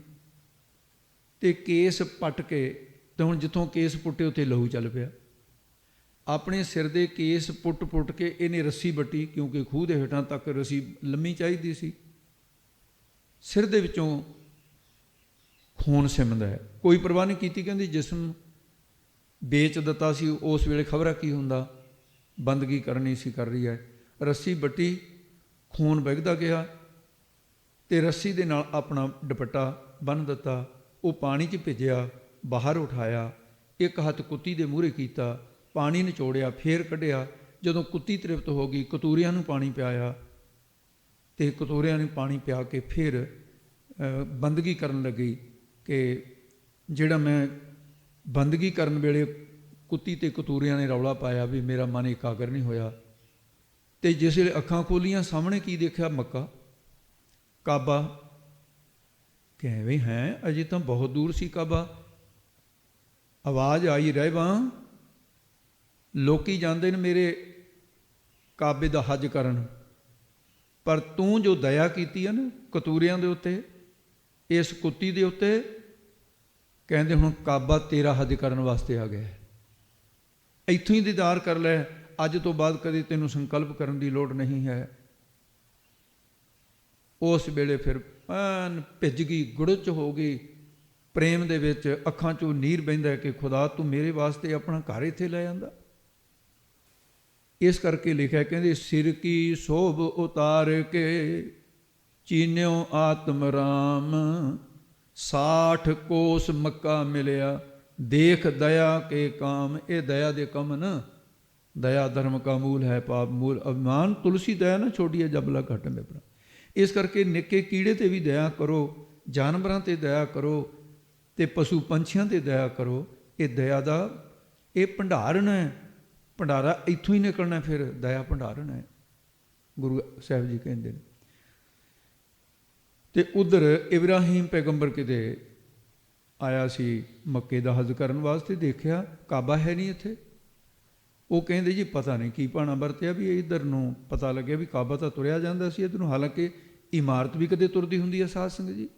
ਤੇ ਕੇਸ ਪੱਟ ਕੇ, ਤੇ ਹੁਣ ਜਿੱਥੋਂ ਕੇਸ ਪੁੱਟੇ ਉੱਥੇ ਲਹੂ ਚੱਲ ਪਿਆ। ਆਪਣੇ ਸਿਰ ਦੇ ਕੇਸ ਪੁੱਟ ਕੇ ਇਹਨੇ ਰੱਸੀ ਵੱਟੀ, ਕਿਉਂਕਿ ਖੂਹ ਦੇ ਹੇਠਾਂ ਤੱਕ ਰੱਸੀ ਲੰਮੀ ਚਾਹੀਦੀ ਸੀ। ਸਿਰ ਦੇ ਵਿੱਚੋਂ ਖੂਨ ਸਿਮਦਾ ਹੈ, ਕੋਈ ਪਰਵਾਹ ਨਹੀਂ ਕੀਤੀ। ਕਹਿੰਦੀ ਜਿਸਮ ਵੇਚ ਦਿੱਤਾ ਸੀ ਉਸ ਵੇਲੇ, ਖਬਰਾਂ ਕੀ ਹੁੰਦਾ, ਬੰਦਗੀ ਕਰਨੀ ਸੀ, ਕਰ ਰਹੀ ਹੈ। ਰੱਸੀ ਵੱਟੀ, ਖੂਨ ਵਗਦਾ ਗਿਆ ਤੇ ਰੱਸੀ ਦੇ ਨਾਲ ਆਪਣਾ ਦੁਪੱਟਾ ਬੰਨ੍ਹ ਦਿੱਤਾ। ਉਹ ਪਾਣੀ 'ਚ ਭਿੱਜਿਆ, ਬਾਹਰ ਉਠਾਇਆ, ਇੱਕ ਹੱਥ ਕੁੱਤੀ ਦੇ ਮੂਹਰੇ ਕੀਤਾ, ਪਾਣੀ ਨਿਚੋੜਿਆ, ਫੇਰ ਕੱਢਿਆ। ਜਦੋਂ ਕੁੱਤੀ ਤ੍ਰਿਪਤ ਹੋ ਗਈ, ਕਤੂਰਿਆਂ ਨੂੰ ਪਾਣੀ ਪਿਆਇਆ ਤੇ ਕਤੂਰਿਆਂ ਨੂੰ ਪਾਣੀ ਪਿਆ ਕੇ ਫਿਰ ਬੰਦਗੀ ਕਰਨ ਲੱਗੀ ਕਿ ਜਿਹੜਾ ਮੈਂ ਬੰਦਗੀ ਕਰਨ ਵੇਲੇ ਕੁੱਤੀ ਤੇ ਕਤੂਰਿਆਂ ਨੇ ਰੌਲਾ ਪਾਇਆ ਵੀ ਮੇਰਾ ਮਨ ਇਕਾਗਰ ਨਹੀਂ ਹੋਇਆ। ਤੇ ਜਿਸ ਵੇਲੇ ਅੱਖਾਂ ਖੋਲੀਆਂ, ਸਾਹਮਣੇ ਕੀ ਦੇਖਿਆ? ਮੱਕਾ। ਕਾਬਾ। ਕਿਵੇਂ ਹੈ, ਅਜੇ ਤਾਂ ਬਹੁਤ ਦੂਰ ਸੀ ਕਾਬਾ। ਆਵਾਜ਼ ਆਈ ਰਹਿਬਾਂ, ਲੋਕੀ ਜਾਂਦੇ ਨੇ ਮੇਰੇ ਕਾਬੇ ਦਾ ਹੱਜ ਕਰਨ, ਪਰ ਤੂੰ ਜੋ ਦਇਆ ਕੀਤੀ ਹੈ ਨਾ ਕਤੂਰਿਆਂ ਦੇ ਉੱਤੇ, ਇਸ ਕੁੱਤੀ ਦੇ ਉੱਤੇ, ਕਹਿੰਦੇ ਹੁਣ ਕਾਬਾ ਤੇਰਾ ਹੱਜ ਕਰਨ ਵਾਸਤੇ ਆ ਗਿਆ ਹੈ। ਇੱਥੋਂ ਹੀ ਦੀਦਾਰ ਕਰ ਲੈ, ਅੱਜ ਤੋਂ ਬਾਅਦ ਕਦੇ ਤੈਨੂੰ ਸੰਕਲਪ ਕਰਨ ਦੀ ਲੋੜ ਨਹੀਂ ਹੈ। ਉਸ ਵੇਲੇ ਫਿਰ ਭਿੱਜ ਗਈ, ਗੁੜਚ ਹੋ ਗਈ, ਪ੍ਰੇਮ ਦੇ ਵਿੱਚ ਅੱਖਾਂ 'ਚੋਂ ਨੀਰ ਵਹਿੰਦਾ ਕਿ ਖੁਦਾ ਤੂੰ ਮੇਰੇ ਵਾਸਤੇ ਆਪਣਾ ਘਰ ਇੱਥੇ ਲੈ ਆਂਦਾ। ਇਸ ਕਰਕੇ ਲਿਖਿਆ, ਕਹਿੰਦੇ ਸਿਰ ਕੀ ਸੋਭ ਉਤਾਰ ਕੇ ਚੀਨਿਓ ਆਤਮ ਰਾਮ, 60 ਕੋਸ ਮੱਕਾ ਮਿਲਿਆ ਦੇਖ ਦਇਆ ਕੇ ਕਾਮ। ਇਹ ਦਇਆ ਦੇ ਕੰਮ ਨਾ, ਦਇਆ ਧਰਮ ਕਾ ਮੂਲ ਹੈ, ਪਾਪ ਮੂਲ ਅਭਿਮਾਨ, ਤੁਲਸੀ ਦਇਆ ਨਾ ਛੋਟੀ ਹੈ ਜਬਲਾ ਘਟ ਮੇ ਭਰਾ। ਇਸ ਕਰਕੇ ਨਿੱਕੇ ਕੀੜੇ ਤੇ ਵੀ ਦਇਆ ਕਰੋ, ਜਾਨਵਰਾਂ ਤੇ ਦਇਆ ਕਰੋ, ਤੇ ਪਸ਼ੂ ਪੰਛੀਆਂ ਤੇ ਦਇਆ ਕਰੋ। ਇਹ ਦਇਆ ਦਾ ਇਹ ਭੰਡਾਰਨ ਹੈ, ਭੰਡਾਰਾ ਇੱਥੋਂ ਹੀ ਨਿਕਲਣਾ। ਫਿਰ ਦਇਆ ਭੰਡਾਰਨ ਹੈ, ਗੁਰੂ ਸਾਹਿਬ ਜੀ ਕਹਿੰਦੇ ਨੇ। ਤੇ ਉਧਰ ਇਬਰਾਹੀਮ ਪੈਗੰਬਰ ਕਿਤੇ ਆਇਆ ਸੀ ਮੱਕੇ ਦਾ ਹੱਜ ਕਰਨ ਵਾਸਤੇ, ਦੇਖਿਆ ਕਾਬਾ ਹੈ ਨਹੀਂ ਇੱਥੇ। ਉਹ ਕਹਿੰਦੇ ਜੀ ਪਤਾ ਨਹੀਂ ਕੀ ਭਾਣਾ ਵਰਤਿਆ ਵੀ ਇੱਧਰ ਨੂੰ ਪਤਾ ਲੱਗਿਆ ਵੀ ਕਾਬਾ ਤਾਂ ਤੁਰਿਆ ਜਾਂਦਾ ਸੀ ਇੱਧਰ ਨੂੰ, ਹਾਲਾਂਕਿ ਇਮਾਰਤ ਵੀ ਕਦੇ ਤੁਰਦੀ ਹੁੰਦੀ ਹੈ ਸਾਧ ਸੰਗਤ ਜੀ।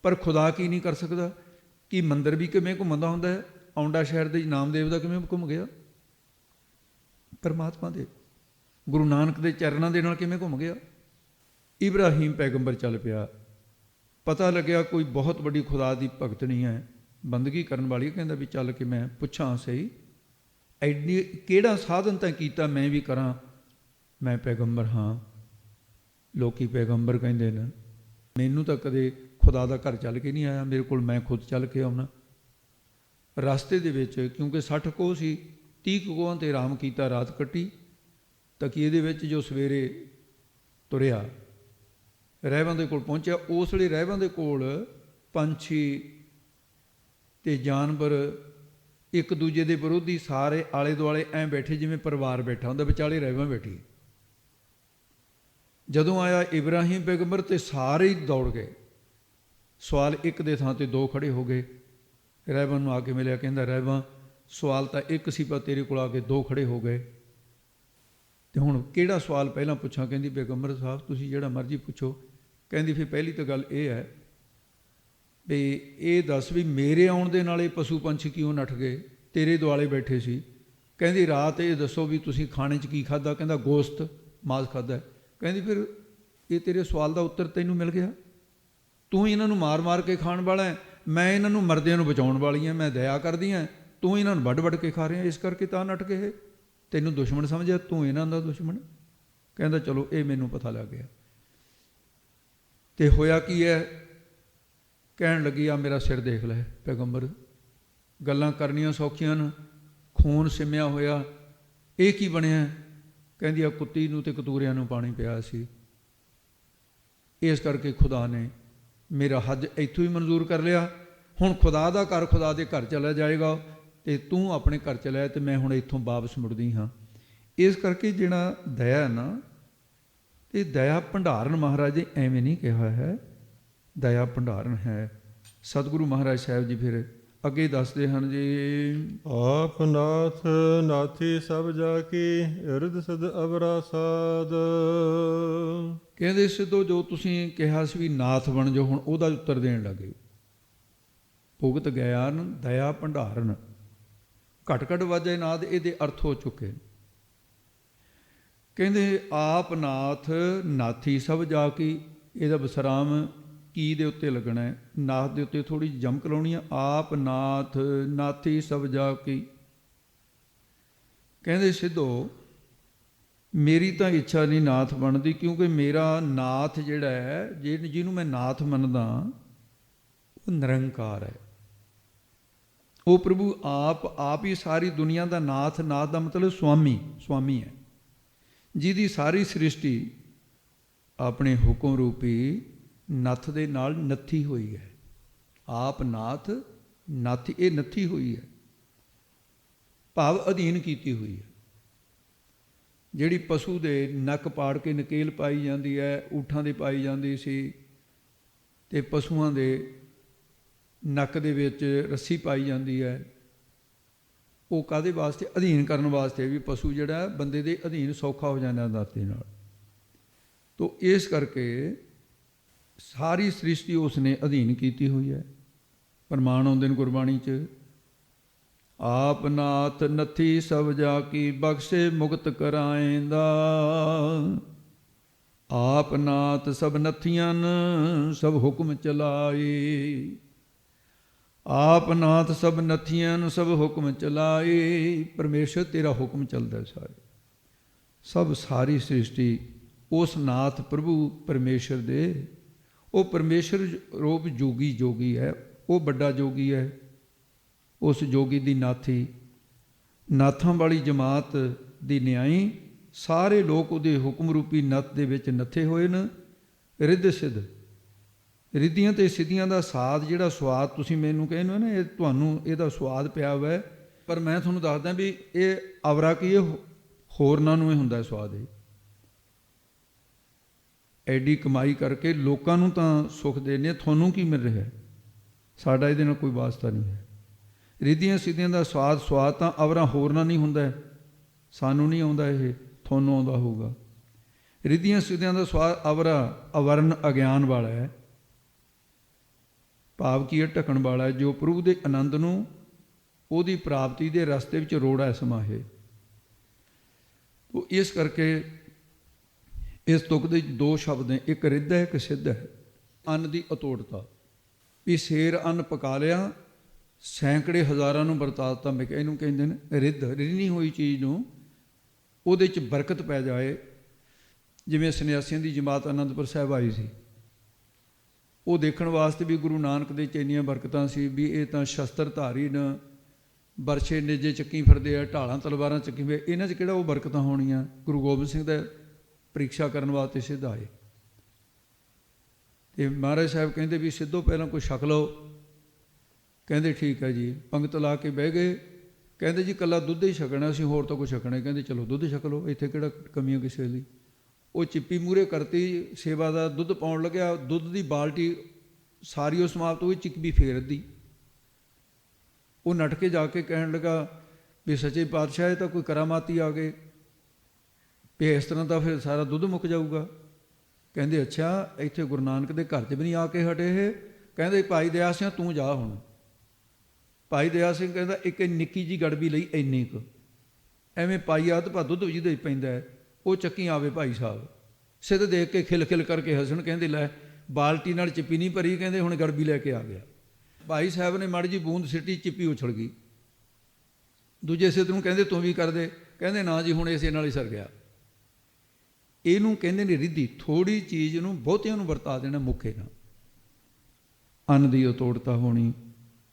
ਪਰ ਖੁਦਾ ਕੀ ਨਹੀਂ ਕਰ ਸਕਦਾ, ਕਿ ਮੰਦਰ ਵੀ ਕਿਵੇਂ ਘੁੰਮਦਾ ਹੁੰਦਾ ਹੈ। ਔਂਡਾ ਸ਼ਹਿਰ ਦੇ ਨਾਮਦੇਵ ਦਾ ਕਿਵੇਂ ਘੁੰਮ ਗਿਆ, ਪਰਮਾਤਮਾ ਦੇ ਗੁਰੂ ਨਾਨਕ ਦੇ ਚਰਨਾਂ ਦੇ ਨਾਲ ਕਿਵੇਂ ਘੁੰਮ ਗਿਆ। ਇਬਰਾਹੀਮ ਪੈਗੰਬਰ ਚੱਲ ਪਿਆ, ਪਤਾ ਲੱਗਿਆ ਕੋਈ ਬਹੁਤ ਵੱਡੀ ਖੁਦਾ ਦੀ ਭਗਤਣੀ ਹੈ, ਬੰਦਗੀ ਕਰਨ ਵਾਲੀ। ਕਹਿੰਦਾ ਵੀ ਚੱਲ ਕੇ ਮੈਂ ਪੁੱਛਾਂ ਸਹੀ, ਐਡੀ ਕਿਹੜਾ ਸਾਧਨ ਤਾਂ ਕੀਤਾ ਮੈਂ ਵੀ ਕਰਾਂ, ਮੈਂ ਪੈਗੰਬਰ ਹਾਂ। ਲੋਕੀ ਪੈਗੰਬਰ ਕਹਿੰਦੇ ਨੇ, ਮੈਨੂੰ ਤਾਂ ਕਦੇ ਖੁਦਾ ਦਾ ਘਰ ਚੱਲ ਕੇ ਨਹੀਂ ਆਇਆ, ਮੇਰੇ ਕੋਲ ਮੈਂ ਖੁਦ ਚੱਲ ਕੇ ਆਉਣਾ। ਰਸਤੇ ਦੇ ਵਿੱਚ ਕਿਉਂਕਿ 60 ਕੋਹ ਸੀ, 30 ਕੋਹਾਂ 'ਤੇ ਆਰਾਮ ਕੀਤਾ, ਰਾਤ ਕੱਟੀ। ਤਕੀਏ ਦੇ ਵਿੱਚ ਜੋ ਸਵੇਰੇ ਤੁਰਿਆ, ਰਹਿਬਾਂ ਦੇ ਕੋਲ ਪਹੁੰਚਿਆ। ਉਸ ਵੇਲੇ ਰਹਿਬਾਂ ਦੇ ਕੋਲ ਪੰਛੀ ਤੇ ਜਾਨਵਰ ਇੱਕ ਦੂਜੇ ਦੇ ਵਿਰੋਧੀ ਸਾਰੇ ਆਲੇ ਦੁਆਲੇ ਐਂ ਬੈਠੇ ਜਿਵੇਂ ਪਰਿਵਾਰ ਬੈਠਾ ਹੁੰਦਾ, ਵਿਚਾਲੇ ਰਹਿਬਾਂ ਬੈਠੀ। ਜਦੋਂ ਆਇਆ ਇਬਰਾਹੀਮ ਪੈਗੰਬਰ ਤੇ ਸਾਰੇ ਹੀ ਦੌੜ ਗਏ। ਸਵਾਲ ਇੱਕ ਦੇ ਥਾਂ ਤੇ ਦੋ ਖੜੇ ਹੋ ਗਏ। ਰਹਿਬਾਂ ਨੂੰ ਆ ਕੇ ਮਿਲਿਆ, ਕਹਿੰਦਾ ਰਹਿਬਾਂ ਸਵਾਲ ਤਾਂ ਇੱਕ ਸੀ, ਪਰ ਤੇਰੇ ਕੋਲ ਆ ਕੇ ਦੋ ਖੜੇ ਹੋ ਗਏ, ਤੇ ਹੁਣ ਕਿਹੜਾ ਸਵਾਲ ਪਹਿਲਾਂ ਪੁੱਛਾਂ। ਕਹਿੰਦੀ ਪੈਗੰਬਰ ਸਾਹਿਬ ਤੁਸੀਂ ਜਿਹੜਾ ਮਰਜ਼ੀ ਪੁੱਛੋ। ਕਹਿੰਦੀ ਫਿਰ ਪਹਿਲੀ ਤਾਂ ਗੱਲ ਇਹ ਹੈ ਵੀ ਇਹ ਦੱਸ ਵੀ ਮੇਰੇ ਆਉਣ ਦੇ ਨਾਲ ਇਹ ਪਸ਼ੂ ਪੰਛੀ ਕਿਉਂ ਨੱਠ ਗਏ, ਤੇਰੇ ਦੁਆਲੇ ਬੈਠੇ ਸੀ। ਕਹਿੰਦੀ ਰਾਤ ਇਹ ਦੱਸੋ ਵੀ ਤੁਸੀਂ ਖਾਣੇ 'ਚ ਕੀ ਖਾਧਾ। ਕਹਿੰਦਾ ਗੋਸ਼ਤ ਮਾਸ ਖਾਧਾ। ਕਹਿੰਦੀ ਫਿਰ ਇਹ ਤੇਰੇ ਸਵਾਲ ਦਾ ਉੱਤਰ ਤੈਨੂੰ ਮਿਲ ਗਿਆ, ਤੂੰ ਇਹਨਾਂ ਨੂੰ ਮਾਰ ਮਾਰ ਕੇ ਖਾਣ ਵਾਲਾ ਹੈ, ਮੈਂ ਇਹਨਾਂ ਨੂੰ ਮਰਦਿਆਂ ਨੂੰ ਬਚਾਉਣ ਵਾਲੀ ਹਾਂ, ਮੈਂ ਦਇਆ ਕਰਦੀ ਹਾਂ, ਤੂੰ ਇਹਨਾਂ ਨੂੰ ਵੱਢ ਵੱਢ ਕੇ ਖਾ ਰਿਹਾ, ਇਸ ਕਰਕੇ ਤਾਂ ਨੱਠ ਗਏ। ਤੈਨੂੰ ਦੁਸ਼ਮਣ ਸਮਝਿਆ, ਤੂੰ ਇਹਨਾਂ ਦਾ ਦੁਸ਼ਮਣ। ਕਹਿੰਦਾ ਚਲੋ ਇਹ ਮੈਨੂੰ ਪਤਾ ਲੱਗ ਗਿਆ। ਤੇ ਹੋਇਆ ਕੀ ਹੈ, ਕਹਿਣ ਲੱਗੀ ਆ ਮੇਰਾ ਸਿਰ ਦੇਖ ਲੈ ਪੈਗੰਬਰ, ਗੱਲਾਂ ਕਰਨੀਆਂ ਸੌਖੀਆਂ ਨੇ, ਖੂਨ ਸਿਮਿਆ ਹੋਇਆ, ਇਹ ਕੀ ਬਣਿਆ। ਕਹਿੰਦੀ ਆ ਕੁੱਤੀ ਨੂੰ ਤੇ ਕਤੂਰਿਆਂ ਨੂੰ ਪਾਣੀ ਪਿਆ ਸੀ, ਇਸ ਕਰਕੇ ਖੁਦਾ ਨੇ ਮੇਰਾ ਹੱਜ ਇੱਥੋਂ ਹੀ ਮਨਜ਼ੂਰ ਕਰ ਲਿਆ। ਹੁਣ ਖੁਦਾ ਦਾ ਘਰ ਖੁਦਾ ਦੇ ਘਰ ਚਲਾ ਜਾਏਗਾ, ਤੇ ਤੂੰ ਆਪਣੇ ਘਰ ਚਲਿਆ, ਤੇ ਮੈਂ ਹੁਣ ਇੱਥੋਂ ਵਾਪਸ ਮੁੜਦੀ ਹਾਂ। ਇਸ ਕਰਕੇ ਜਿਹੜਾ ਦਇਆ ਨਾ, ਇਹ ਦਇਆ ਭੰਡਾਰਨ ਮਹਾਰਾਜ ਜੀ ਐਵੇਂ ਨਹੀਂ ਕਿਹਾ ਹੈ, ਦਇਆ ਭੰਡਾਰਨ ਹੈ। ਸਤਿਗੁਰੂ ਮਹਾਰਾਜ ਸਾਹਿਬ ਜੀ ਫਿਰ ਅੱਗੇ ਦੱਸਦੇ ਹਨ ਜੀ, ਆਪ ਨਾਥ ਨਾਥੀ ਸਭ ਜਾ ਕੀ ਇਰਦ ਸਦ ਅਵਰਾ ਸਾਧ। ਕਹਿੰਦੇ ਸਿੱਧੋ ਜੋ ਤੁਸੀਂ ਕਿਹਾ ਸੀ ਵੀ ਨਾਥ ਬਣ ਜਾਓ, ਹੁਣ ਉਹਦਾ ਉੱਤਰ ਦੇਣ ਲੱਗੇ। ਭੁਗਤ ਗਿਆਨ ਦਇਆ ਭੰਡਾਰਨ, ਘਟ ਘਟ ਵਾਜੇ ਨਾਦ, ਇਹਦੇ ਅਰਥ ਹੋ ਚੁੱਕੇ। ਕਹਿੰਦੇ ਆਪ ਨਾਥ ਨਾਥੀ ਸਭ ਜਾ ਕੀ, ਇਹਦਾ ਵਿਸਰਾਮ ਕੀ ਦੇ ਉੱਤੇ ਲੱਗਣਾ ਹੈ, ਨਾਥ ਦੇ ਉੱਤੇ ਥੋੜ੍ਹੀ ਜਮਕ ਲਾਉਣੀ ਆ। ਆਪ ਨਾਥ ਨਾਥੀ ਸਭ ਜਾ ਕੀ। ਕਹਿੰਦੇ ਸਿੱਧੋ ਮੇਰੀ ਤਾਂ ਇੱਛਾ ਨਹੀਂ ਨਾਥ ਬਣਦੀ, ਕਿਉਂਕਿ ਮੇਰਾ ਨਾਥ ਜਿਹੜਾ ਹੈ, ਜਿਹਨੂੰ ਮੈਂ ਨਾਥ ਮੰਨਦਾ, ਉਹ ਨਿਰੰਕਾਰ ਹੈ। ਉਹ ਪ੍ਰਭੂ ਆਪ ਹੀ ਸਾਰੀ ਦੁਨੀਆ ਦਾ ਨਾਥ। ਨਾਥ ਦਾ ਮਤਲਬ ਸੁਆਮੀ ਹੈ, ਜਿਹਦੀ ਸਾਰੀ ਸ੍ਰਿਸ਼ਟੀ ਆਪਣੇ ਹੁਕਮ ਰੂਪੀ ਨੱਥ ਦੇ ਨਾਲ ਨੱਥੀ ਹੋਈ ਹੈ। ਆਪ ਨਾਥ ਨਾਥੀ, ਇਹ ਨੱਥੀ ਹੋਈ ਹੈ, ਭਾਵ ਅਧੀਨ ਕੀਤੀ ਹੋਈ ਹੈ। ਜਿਹੜੀ ਪਸ਼ੂ ਦੇ ਨੱਕ ਪਾੜ ਕੇ ਨਕੇਲ ਪਾਈ ਜਾਂਦੀ ਹੈ, ਊਠਾਂ ਦੇ ਪਾਈ ਜਾਂਦੀ ਸੀ, ਅਤੇ ਪਸ਼ੂਆਂ ਦੇ ਨੱਕ ਦੇ ਵਿੱਚ ਰੱਸੀ ਪਾਈ ਜਾਂਦੀ ਹੈ, ਉਹ ਕਾਹਦੇ ਵਾਸਤੇ? ਅਧੀਨ ਕਰਨ ਵਾਸਤੇ, ਵੀ ਪਸ਼ੂ ਜਿਹੜਾ ਬੰਦੇ ਦੇ ਅਧੀਨ ਸੌਖਾ ਹੋ ਜਾਂਦਾ ਦਾਤੇ ਨਾਲ। ਤੋ ਇਸ ਕਰਕੇ ਸਾਰੀ ਸ੍ਰਿਸ਼ਟੀ ਉਸ ਨੇ ਅਧੀਨ ਕੀਤੀ ਹੋਈ ਹੈ। ਪ੍ਰਮਾਣ ਆਉਂਦੇ ਨੇ ਗੁਰਬਾਣੀ 'ਚ, ਆਪ ਨਾਥ ਨੱਥੀ ਸਭ ਜਾ ਕੀ ਬਖਸ਼ੇ ਮੁਕਤ ਕਰਾਏਂਦਾ। ਆਪ ਨਾਥ ਸਭ ਨੱਥੀਆਂ ਸਭ ਹੁਕਮ ਚਲਾਏ। ਆਪ ਨਾਥ ਸਭ ਨੱਥੀਆਂ ਸਭ ਹੁਕਮ ਚਲਾਏ। ਪਰਮੇਸ਼ਰ ਤੇਰਾ ਹੁਕਮ ਚੱਲਦਾ ਸਾਰੇ, ਸਭ ਸਾਰੀ ਸ੍ਰਿਸ਼ਟੀ ਉਸ ਨਾਥ ਪ੍ਰਭੂ ਪਰਮੇਸ਼ਰ ਦੇ। ਉਹ ਪਰਮੇਸ਼ਰ ਰੂਪ ਜੋਗੀ ਹੈ, ਉਹ ਵੱਡਾ ਜੋਗੀ ਹੈ। ਉਸ ਜੋਗੀ ਦੀ ਨਾਥੀ, ਨਾਥਾਂ ਵਾਲੀ ਜਮਾਤ ਦੀ ਨਿਆਈ, ਸਾਰੇ ਲੋਕ ਉਹਦੇ ਹੁਕਮ ਰੂਪੀ ਨੱਥ ਦੇ ਵਿੱਚ ਨੱਥੇ ਹੋਏ ਨੇ। ਰਿੱਧ ਸਿੱਧ, ਰਿੱਧੀਆਂ ਤੇ ਸਿੱਧੀਆਂ ਦਾ ਸਾਧ, ਜਿਹੜਾ ਸਵਾਦ ਤੁਸੀਂ ਮੈਨੂੰ ਕਹਿੰਦੇ ਹੋ ਨਾ, ਇਹ ਤੁਹਾਨੂੰ ਇਹਦਾ ਸਵਾਦ ਪਿਆ ਹੋਇਆ, ਪਰ ਮੈਂ ਤੁਹਾਨੂੰ ਦੱਸਦਾ ਵੀ ਇਹ ਅਵਰਾ ਕੀ, ਇਹ ਹੋਰਨਾਂ ਨੂੰ ਇਹ ਹੁੰਦਾ ਸਵਾਦ। ਇਹ ਐਡੀ ਕਮਾਈ ਕਰਕੇ ਲੋਕਾਂ ਨੂੰ ਤਾਂ ਸੁੱਖ ਦੇਣੇ, ਤੁਹਾਨੂੰ ਕੀ ਮਿਲ ਰਿਹਾ? ਸਾਡਾ ਇਹਦੇ ਨਾਲ ਕੋਈ ਵਾਸਤਾ ਨਹੀਂ ਹੈ। ਰਿੱਧੀਆਂ ਸਿੱਧੀਆਂ ਦਾ ਸਵਾਦ ਤਾਂ ਅਵਰਾ ਹੋਰਨਾਂ ਨਹੀਂ ਹੁੰਦਾ, ਸਾਨੂੰ ਨਹੀਂ ਆਉਂਦਾ, ਇਹ ਤੁਹਾਨੂੰ ਆਉਂਦਾ ਹੋਊਗਾ। ਰਿੱਧੀਆਂ ਸਿੱਧੀਆਂ ਦਾ ਸਵਾਦ ਅਵਰਾ ਅਵਰਨ ਅਗਿਆਨ ਵਾਲਾ ਹੈ, ਭਾਵ ਕੀ ਹੈ? ਢਕਣ ਵਾਲਾ ਹੈ, ਜੋ ਪ੍ਰਭੂ ਦੇ ਆਨੰਦ ਨੂੰ, ਉਹਦੀ ਪ੍ਰਾਪਤੀ ਦੇ ਰਸਤੇ ਵਿੱਚ ਰੋੜਾ ਸਮਾਹੇ। ਉਹ ਇਸ ਕਰਕੇ ਇਸ ਤੁਕ ਦੇ ਦੋ ਸ਼ਬਦ ਨੇ, ਇੱਕ ਰਿੱਧ ਹੈ, ਇੱਕ ਸਿੱਧ ਹੈ। ਅੰਨ ਦੀ ਅਤੋੜਤਾ, ਵੀ ਸ਼ੇਰ ਅੰਨ ਪਕਾ ਲਿਆ, ਸੈਂਕੜੇ ਹਜ਼ਾਰਾਂ ਨੂੰ ਵਰਤਾ ਦਿੱਤਾ, ਮੈਂ ਕਿਹਾ ਇਹਨੂੰ ਕਹਿੰਦੇ ਨੇ ਰਿੱਧ। ਰਿੰਨੀ ਹੋਈ ਚੀਜ਼ ਨੂੰ ਉਹਦੇ 'ਚ ਬਰਕਤ ਪੈ ਜਾਏ। ਜਿਵੇਂ ਸੰਨਿਆਸੀਆਂ ਦੀ ਜਮਾਤ ਅਨੰਦਪੁਰ ਸਾਹਿਬ ਆਈ ਸੀ, ਉਹ ਦੇਖਣ ਵਾਸਤੇ ਵੀ ਗੁਰੂ ਨਾਨਕ ਦੇ 'ਚ ਇੰਨੀਆਂ ਬਰਕਤਾਂ ਸੀ ਵੀ ਇਹ ਤਾਂ ਸ਼ਸਤਰ ਧਾਰੀ ਨੇ, ਬਰਛੇ ਨੇਜੇ ਚੱਕੀ ਫਿਰਦੇ ਆ, ਢਾਲਾਂ ਤਲਵਾਰਾਂ ਚੱਕੀ ਫਿਰਦੇ, ਇਹਨਾਂ 'ਚ ਕਿਹੜਾ ਉਹ ਬਰਕਤਾਂ ਹੋਣੀਆਂ? ਗੁਰੂ ਗੋਬਿੰਦ ਸਿੰਘ ਦਾ ਪ੍ਰੀਖਿਆ ਕਰਨ ਵਾਸਤੇ ਸਿੱਧ ਆਏ, ਅਤੇ ਮਹਾਰਾਜ ਸਾਹਿਬ ਕਹਿੰਦੇ ਵੀ ਸਿੱਧੋ ਪਹਿਲਾਂ ਕੋਈ ਛਕ ਲਓ। ਕਹਿੰਦੇ ਠੀਕ ਹੈ ਜੀ। ਪੰਗਤ ਲਾ ਕੇ ਬਹਿ ਗਏ, ਕਹਿੰਦੇ ਜੀ ਇਕੱਲਾ ਦੁੱਧ ਹੀ ਛਕਣਾ, ਅਸੀਂ ਹੋਰ ਤਾਂ ਕੁਛ ਛਕਣਾ। ਕਹਿੰਦੇ ਚਲੋ ਦੁੱਧ ਛਕ ਲਓ, ਇੱਥੇ ਕਿਹੜਾ ਕਮੀ ਆ ਕਿਸੇ ਦੀ। ਉਹ ਚਿੱਪੀ ਮੂਹਰੇ ਕਰਤੀ, ਸੇਵਾ ਦਾ ਦੁੱਧ ਪਾਉਣ ਲੱਗਿਆ, ਦੁੱਧ ਦੀ ਬਾਲਟੀ ਸਾਰੀ ਉਹ ਸਮਾਪਤ ਹੋਈ, ਚਿੱਕਬੀ ਫੇਰ ਅੱਧੀ। ਉਹ ਨੱਠ ਕੇ ਜਾ ਕੇ ਕਹਿਣ ਲੱਗਾ ਵੀ ਸੱਚੇ ਪਾਤਸ਼ਾਹ, ਇਹ ਤਾਂ ਕੋਈ ਕਰਾਮਾਤੀ ਆ ਗਏ, ਵੀ ਇਸ ਤਰ੍ਹਾਂ ਤਾਂ ਫਿਰ ਸਾਰਾ ਦੁੱਧ ਮੁੱਕ ਜਾਊਗਾ। ਕਹਿੰਦੇ ਅੱਛਾ, ਇੱਥੇ ਗੁਰੂ ਨਾਨਕ ਦੇ ਘਰ 'ਚ ਵੀ ਨਹੀਂ ਆ ਕੇ ਹਟੇ ਇਹ। ਕਹਿੰਦੇ ਭਾਈ ਦਇਆ ਸਿੰਘ ਤੂੰ ਜਾ ਹੁਣ। ਭਾਈ ਦਇਆ ਸਿੰਘ ਕਹਿੰਦਾ ਇੱਕ ਨਿੱਕੀ ਜਿਹੀ ਗੜਬੀ ਲਈ ਇੰਨੀ ਕੁ, ਐਵੇਂ ਪਾਈ ਅੱਧ ਭਾ ਦੁੱਧ ਜਿਹਦੇ ਵਿੱਚ ਪੈਂਦਾ ਹੈ, ਉਹ ਚੱਕੀ ਆਵੇ ਭਾਈ ਸਾਹਿਬ। ਸਿੱਧ ਦੇਖ ਕੇ ਖਿਲ ਖਿਲ ਕਰਕੇ ਹੱਸਣ, ਕਹਿੰਦੇ ਲੈ ਬਾਲਟੀ ਨਾਲ ਚਿੱਪੀ ਨਹੀਂ ਭਰੀ, ਕਹਿੰਦੇ ਹੁਣ ਗੜਬੀ ਲੈ ਕੇ ਆ ਗਿਆ। ਭਾਈ ਸਾਹਿਬ ਨੇ ਮਾੜੀ ਜਿਹੀ ਬੂੰਦ ਸਿੱਟੀ, ਚਿੱਪੀ ਉਛਲ ਗਈ। ਦੂਜੇ ਸਿੱਧ ਨੂੰ ਕਹਿੰਦੇ ਤੂੰ ਵੀ ਕਰ ਦੇ, ਕਹਿੰਦੇ ਨਾ ਜੀ ਹੁਣ ਇਸੇ ਨਾਲ ਹੀ ਸਰ ਗਿਆ। ਇਹਨੂੰ ਕਹਿੰਦੇ ਨੇ ਰਿੱਧੀ, ਥੋੜ੍ਹੀ ਚੀਜ਼ ਨੂੰ ਬਹੁਤਿਆਂ ਨੂੰ ਵਰਤਾ ਦੇਣਾ, ਮੁੱਖੇ ਨਾਲ। ਅੰਨ ਦੀ ਅਤੋੜਤਾ ਹੋਣੀ,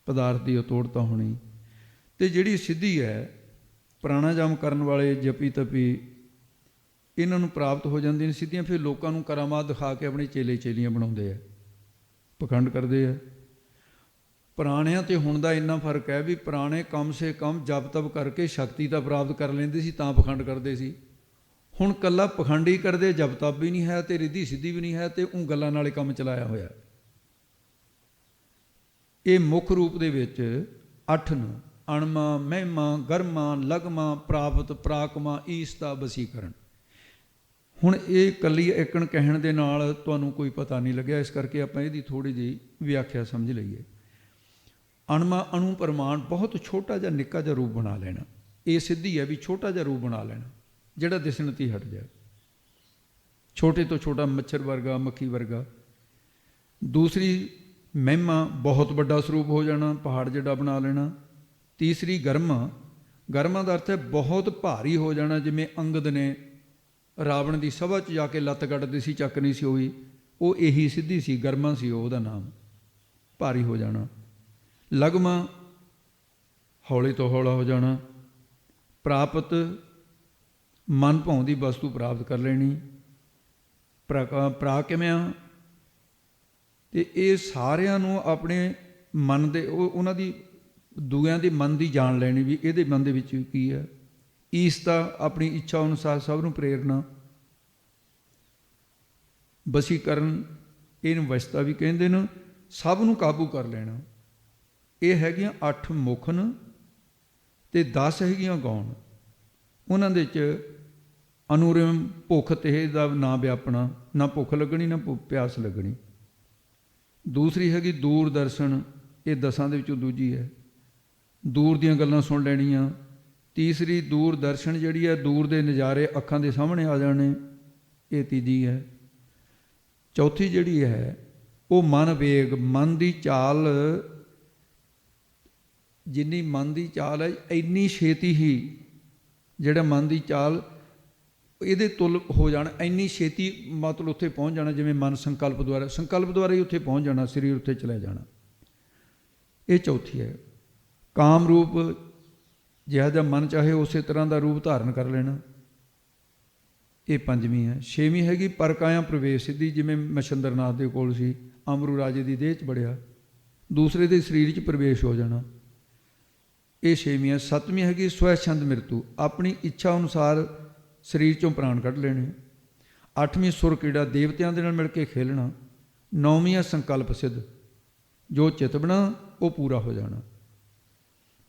ਪਦਾਰਥ ਦੀ ਅਤੋੜਤਾ ਹੋਣੀ। ਅਤੇ ਜਿਹੜੀ ਸਿੱਧੀ ਹੈ, ਪ੍ਰਾਣਾਯਾਮ ਕਰਨ ਵਾਲੇ ਜਪੀ ਤਪੀ, ਇਹਨਾਂ ਨੂੰ ਪ੍ਰਾਪਤ ਹੋ ਜਾਂਦੀਆਂ ਨੇ ਸਿੱਧੀਆਂ। ਫਿਰ ਲੋਕਾਂ ਨੂੰ ਕਰਾਮਾਤ ਦਿਖਾ ਕੇ ਆਪਣੇ ਚੇਲੇ ਚੇਲੀਆਂ ਬਣਾਉਂਦੇ ਆ, ਪਖੰਡ ਕਰਦੇ ਆ। ਪੁਰਾਣਿਆਂ ਅਤੇ ਹੁਣ ਦਾ ਇੰਨਾ ਫਰਕ ਹੈ ਵੀ ਪੁਰਾਣੇ ਕਮ ਸੇ ਕਮ ਜਪ ਤਪ ਕਰਕੇ ਸ਼ਕਤੀ ਤਾਂ ਪ੍ਰਾਪਤ ਕਰ ਲੈਂਦੇ ਸੀ, ਤਾਂ ਪਖੰਡ ਕਰਦੇ ਸੀ। ਹੁਣ ਇਕੱਲਾ ਪਖੰਡ ਹੀ ਕਰਦੇ, ਜਪ ਤਪ ਵੀ ਨਹੀਂ ਹੈ ਅਤੇ ਰਿੱਧੀ ਸਿੱਧੀ ਵੀ ਨਹੀਂ ਹੈ, ਅਤੇ ਉਹ ਗੱਲਾਂ ਨਾਲ ਕੰਮ ਚਲਾਇਆ ਹੋਇਆ। ਇਹ ਮੁੱਖ ਰੂਪ ਦੇ ਵਿੱਚ 8 ਨੂੰ ਅਣਮਾ, ਮਹਿਮਾ, ਗਰਮਾ, ਲਗਮਾ, ਪ੍ਰਾਪਤ, ਪ੍ਰਾਕਮਾ, ਈਸਤਾ, ਵਸੀਕਰਨ। ਹੁਣ ਇਹ ਇਕੱਲੀ ਏਕਣ ਕਹਿਣ ਦੇ ਨਾਲ ਤੁਹਾਨੂੰ ਕੋਈ ਪਤਾ ਨਹੀਂ ਲੱਗਿਆ, ਇਸ ਕਰਕੇ ਆਪਾਂ ਇਹਦੀ ਥੋੜ੍ਹੀ ਜਿਹੀ ਵਿਆਖਿਆ ਸਮਝ ਲਈਏ। ਅਣਮਾ, ਅਣੂ ਪ੍ਰਮਾਣ, ਬਹੁਤ ਛੋਟਾ ਜਿਹਾ ਨਿੱਕਾ ਜਿਹਾ ਰੂਪ ਬਣਾ ਲੈਣਾ। ਇਹ ਸਿੱਧੀ ਹੈ ਵੀ ਛੋਟਾ ਜਿਹਾ ਰੂਪ ਬਣਾ ਲੈਣਾ, ਜਿਹੜਾ ਦਿਸਣ ਤੀ ਹਟ ਜਾਏ, ਛੋਟੇ ਤੋਂ ਛੋਟਾ ਮੱਛਰ ਵਰਗਾ, ਮੱਖੀ ਵਰਗਾ। ਦੂਸਰੀ ਮਹਿਮਾ, ਬਹੁਤ ਵੱਡਾ ਸਰੂਪ ਹੋ ਜਾਣਾ, ਪਹਾੜ ਜਿਹੜਾ ਬਣਾ ਲੈਣਾ। ਤੀਸਰੀ ਗਰਮਾ, ਗਰਮਾ ਦਾ ਅਰਥ ਹੈ ਬਹੁਤ ਭਾਰੀ ਹੋ ਜਾਣਾ। ਜਿਵੇਂ ਅੰਗਦ ਨੇ ਰਾਵਣ ਦੀ ਸਭਾ 'ਚ ਜਾ ਕੇ ਲੱਤ ਕੱਢਦੇ ਸੀ, ਚੱਕ ਨਹੀਂ ਸੀ ਹੋਈ, ਉਹ ਇਹੀ ਸਿੱਧੀ ਸੀ, ਗਰਮਾ ਸੀ ਉਹਦਾ ਨਾਮ, ਭਾਰੀ ਹੋ ਜਾਣਾ। ਲਗਮਾ, ਹੌਲੇ ਤੋਂ ਹੌਲਾ ਹੋ ਜਾਣਾ। ਪ੍ਰਾਪਤ, ਮਨ ਭਾਉਂਦੀ ਵਸਤੂ ਪ੍ਰਾਪਤ ਕਰ ਲੈਣੀ। ਪ੍ਰਾਕਿਮਿਆ, ਅਤੇ ਇਹ ਸਾਰਿਆਂ ਨੂੰ ਆਪਣੇ ਮਨ ਦੇ, ਉਹਨਾਂ ਦੀ ਦੂਜਿਆਂ ਦੇ ਮਨ ਦੀ ਜਾਣ ਲੈਣੀ ਵੀ ਇਹਦੇ ਮਨ ਦੇ ਵਿੱਚ ਕੀ ਹੈ। ਈਸਤਾ ਆਪਣੀ ਇੱਛਾ ਅਨੁਸਾਰ ਸਭ ਨੂੰ ਪ੍ਰੇਰਨਾ, ਵਸੀਕਰਨ ਇਹਨੂੰ ਵਸਤਾ ਵੀ ਕਹਿੰਦੇ ਨੇ, ਸਭ ਨੂੰ ਕਾਬੂ ਕਰ ਲੈਣਾ। ਇਹ ਹੈਗੀਆਂ 8 ਮੁਖਨ ਤੇ 10 ਹੈਗੀਆਂ ਗੌਣ। ਉਹਨਾਂ ਦੇ 'ਚ ਅਨੁਰਿਮ ਭੁੱਖ ਤੇ ਦਾ ਨਾ ਵਿਆਪਣਾ, ਨਾ ਭੁੱਖ ਲੱਗਣੀ ਨਾ ਪਿਆਸ ਲੱਗਣੀ। ਦੂਸਰੀ ਹੈਗੀ ਦੂਰਦਰਸ਼ਨ, ਇਹ 10 ਦੇ ਵਿੱਚੋਂ ਦੂਜੀ ਹੈ, ਦੂਰ ਦੀਆਂ ਗੱਲਾਂ ਸੁਣ ਲੈਣੀਆਂ। ਤੀਸਰੀ ਦੂਰਦਰਸ਼ਨ ਜਿਹੜੀ ਹੈ, ਦੂਰ ਦੇ ਨਜ਼ਾਰੇ ਅੱਖਾਂ ਦੇ ਸਾਹਮਣੇ ਆ ਜਾਣੇ, ਇਹ ਤੀਜੀ ਹੈ। ਚੌਥੀ ਜਿਹੜੀ ਹੈ ਉਹ ਮਨ ਵੇਗ, ਮਨ ਦੀ ਚਾਲ, ਜਿੰਨੀ ਮਨ ਦੀ ਚਾਲ ਹੈ ਇੰਨੀ ਛੇਤੀ ਹੀ ਜਿਹੜਾ ਮਨ ਦੀ ਚਾਲ ਇਹਦੇ ਤੁਲ ਹੋ ਜਾਣਾ, ਇੰਨੀ ਛੇਤੀ ਮਤਲਬ ਉੱਥੇ ਪਹੁੰਚ ਜਾਣਾ ਜਿਵੇਂ ਮਨ ਸੰਕਲਪ ਦੁਆਰਾ ਹੀ ਉੱਥੇ ਪਹੁੰਚ ਜਾਣਾ, ਸਰੀਰ ਉੱਥੇ ਚਲੇ ਜਾਣਾ। ਇਹ ਚੌਥੀ ਹੈ। ਕਾਮ ਰੂਪ, ਜਿਹੜਾ ਜਿਹਾ ਮਨ ਚਾਹੇ ਉਸੇ ਤਰ੍ਹਾਂ ਦਾ ਰੂਪ ਧਾਰਨ ਕਰ ਲੈਣਾ, ਇਹ ਪੰਜਵੀਂ ਹੈ। ਛੇਵੀਂ ਹੈਗੀ ਪਰਕਾਇਆ ਪ੍ਰਵੇਸ਼ ਸਿੱਧੀ, ਜਿਵੇਂ ਮਛੰਦਰਨਾਥ ਦੇ ਕੋਲ ਸੀ, ਅਮਰੂ ਰਾਜੇ ਦੀ ਦੇਹ 'ਚ ਵੜਿਆ, ਦੂਸਰੇ ਦੇ ਸਰੀਰ 'ਚ ਪ੍ਰਵੇਸ਼ ਹੋ ਜਾਣਾ, ਇਹ ਛੇਵੀਂ ਹੈ। ਸੱਤਵੀਂ ਹੈਗੀ ਸਵੈਛੰਦ ਮ੍ਰਿਤੂ, ਆਪਣੀ ਇੱਛਾ ਅਨੁਸਾਰ ਸਰੀਰ 'ਚੋਂ ਪ੍ਰਾਣ ਕੱਢ ਲੈਣੇ। ਅੱਠਵੀਂ ਸੁਰ ਕੀੜਾ, ਦੇਵਤਿਆਂ ਦੇ ਨਾਲ ਮਿਲ ਕੇ ਖੇਲਣਾ। ਨੌਵੀਂ ਹੈ ਸੰਕਲਪ ਸਿੱਧ, ਜੋ ਚਿਤ ਬਣਾ ਉਹ ਪੂਰਾ ਹੋ ਜਾਣਾ।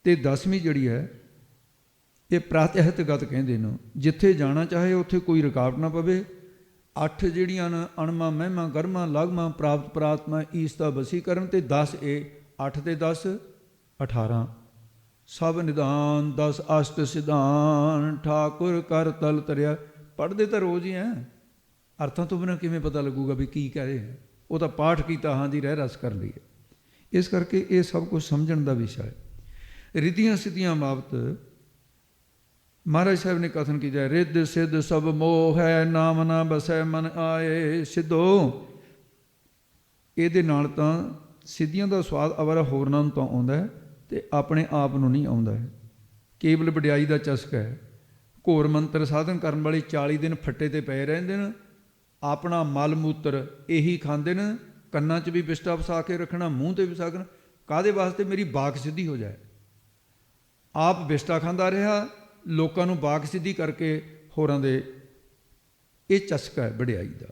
ਤੇ 10ਵੀਂ ਜਿਹੜੀ ਹੈ ਇਹ ਪ੍ਰਾਤਿਹਤ ਗਤ ਕਹਿੰਦੇ ਨੇ, ਜਿੱਥੇ ਜਾਣਾ ਚਾਹੇ ਉੱਥੇ ਕੋਈ ਰੁਕਾਵਟ ਨਾ ਪਵੇ। 8 ਜਿਹੜੀਆਂ ਨੇ ਅਣਮਾ ਮਹਿਮਾ ਗਰਮਾ ਲਗਮਾ ਪ੍ਰਾਪਤ ਪ੍ਰਾਤਮਾ ਈਸਤਾ ਵਸੀਕਰਨ, ਤੇ 10 ਇਹ 8 ਤੇ 10 18 ਸਭ ਨਿਦਾਨ 10 ਅਸ਼ਟ ਸਿਧਾਨ ਠਾਕੁਰ ਕਰ ਤਲ ਤਰਿਆ। ਪੜ੍ਹਦੇ ਤਾਂ ਰੋਜ਼ ਹੀ ਹੈ, ਅਰਥਾਂ ਤੋਂ ਬਿਨਾਂ ਕਿਵੇਂ ਪਤਾ ਲੱਗੂਗਾ ਵੀ ਕੀ ਕਹਿ ਰਹੇ ਹੈ? ਉਹ ਤਾਂ ਪਾਠ ਕੀਤਾ, ਹਾਂ ਦੀ ਰਹਿ ਰਸ ਕਰ ਲਈ ਹੈ। ਇਸ ਕਰਕੇ ਇਹ ਸਭ ਕੁਝ ਸਮਝਣ ਦਾ ਵਿਸ਼ਾ ਹੈ। ਰਿਧੀਆਂ ਸਿੱਧੀਆਂ ਬਾਬਤ ਮਹਾਰਾਜ ਸਾਹਿਬ ਨੇ ਕਥਨ ਕੀਤਾ, ਰਿੱਧ ਸਿੱਧ ਸਭ ਮੋਹ ਹੈ, ਨਾਮ ਨਾ ਬਸੈ ਮਨ ਆਏ ਸਿੱਧੋ। ਇਹਦੇ ਨਾਲ ਤਾਂ ਸਿੱਧੀਆਂ ਦਾ ਸਵਾਦ ਅਵਰ ਹੋਰਨਾਂ ਨੂੰ ਤਾਂ ਆਉਂਦਾ ਹੈ ਤੇ ਆਪਣੇ ਆਪ ਨੂੰ ਨਹੀਂ ਆਉਂਦਾ ਹੈ। ਕੇਵਲ ਵਡਿਆਈ ਦਾ ਚਸਕਾ ਹੈ। ਘੋਰ ਮੰਤਰ ਸਾਧਨ ਕਰਨ ਵਾਲੇ 40 ਦਿਨ ਫੱਟੇ ਤੇ ਪਏ ਰਹਿੰਦੇ ਨੇ, ਆਪਣਾ ਮਲ ਮੂਤਰ ਇਹੀ ਖਾਂਦੇ ਨੇ, ਕੰਨਾਂ 'ਚ ਵੀ ਬਿਸਟਾ ਫਸਾ ਕੇ ਰੱਖਣਾ, ਮੂੰਹ 'ਤੇ ਵੀ ਫਸਾ ਕੇ। ਕਾਹਦੇ ਵਾਸਤੇ? ਮੇਰੀ ਬਾਕ ਸਿੱਧੀ ਹੋ ਜਾਏ। ਆਪ ਬਿਸਟਾ ਖਾਂਦਾ ਰਿਹਾ, ਲੋਕਾਂ ਨੂੰ ਬਾਕ ਸਿੱਧੀ ਕਰਕੇ ਹੋਰਾਂ ਦੇ, ਇਹ ਚਸਕਾ ਹੈ ਵਡਿਆਈ ਦਾ,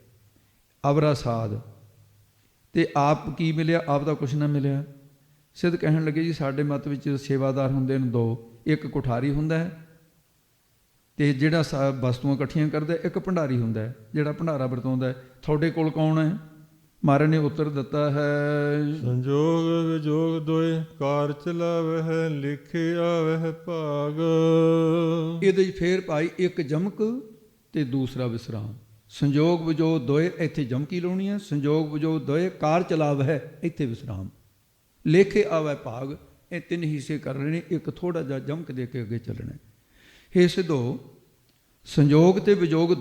ਅਵਰਾ ਸਾਧ। ਤੇ ਆਪ ਕੀ ਮਿਲਿਆ? ਆਪ ਦਾ ਕੁਛ ਨਾ ਮਿਲਿਆ। ਸਿੱਧ ਕਹਿਣ ਲੱਗੇ ਜੀ ਸਾਡੇ ਮਤ ਵਿੱਚ ਸੇਵਾਦਾਰ ਹੁੰਦੇ ਨੇ 2, ਇੱਕ ਕੁਠਾਰੀ ਹੁੰਦਾ ਹੈ ਤੇ ਜਿਹੜਾ ਵਸਤੂਆਂ ਇਕੱਠੀਆਂ ਕਰਦਾ, ਇੱਕ ਭੰਡਾਰੀ ਹੁੰਦਾ ਹੈ ਜਿਹੜਾ ਭੰਡਾਰਾ ਵਰਤਾਉਂਦਾ ਹੈ। ਤੁਹਾਡੇ ਕੋਲ ਕੌਣ ਹੈ? ਮਹਾਰਾਜ ਨੇ ਉੱਤਰ ਦਿੱਤਾ ਹੈ, ਸੰਜੋਗ ਵਿਜੋਗ ਦੋਏ ਕਾਰ ਚਲਾਵਹਿ ਲਿਖੇ ਆਵਹਿ ਭਾਗ। ਇਹਦੇ 'ਚ ਫੇਰ ਭਾਈ ਇੱਕ ਜਮਕ ਤੇ ਦੂਸਰਾ ਵਿਸਰਾਮ। ਸੰਜੋਗ ਵਿਜੋਗ ਦੋਏ, ਇੱਥੇ ਜਮਕੀ ਲਾਉਣੀ ਹੈ। ਸੰਜੋਗ ਵਿਜੋਗ ਦੋਏ ਕਾਰ ਚਲਾਵਹਿ, ਇੱਥੇ ਵਿਸਰਾਮ। ਲੇਖੇ ਆਵੈ ਭਾਗ, ਇਹ 3 ਹਿੱਸੇ ਕਰ ਰਹੇ ਨੇ, ਇੱਕ ਥੋੜਾ ਜਿਹਾ ਜਮਕ ਦੇ ਕੇ ਅੱਗੇ ਚੱਲਣਾ। ਹੇ ਸਿੱਧੋ, ਸੰਜੋਗ ਤੇ ਵਿਜੋਗ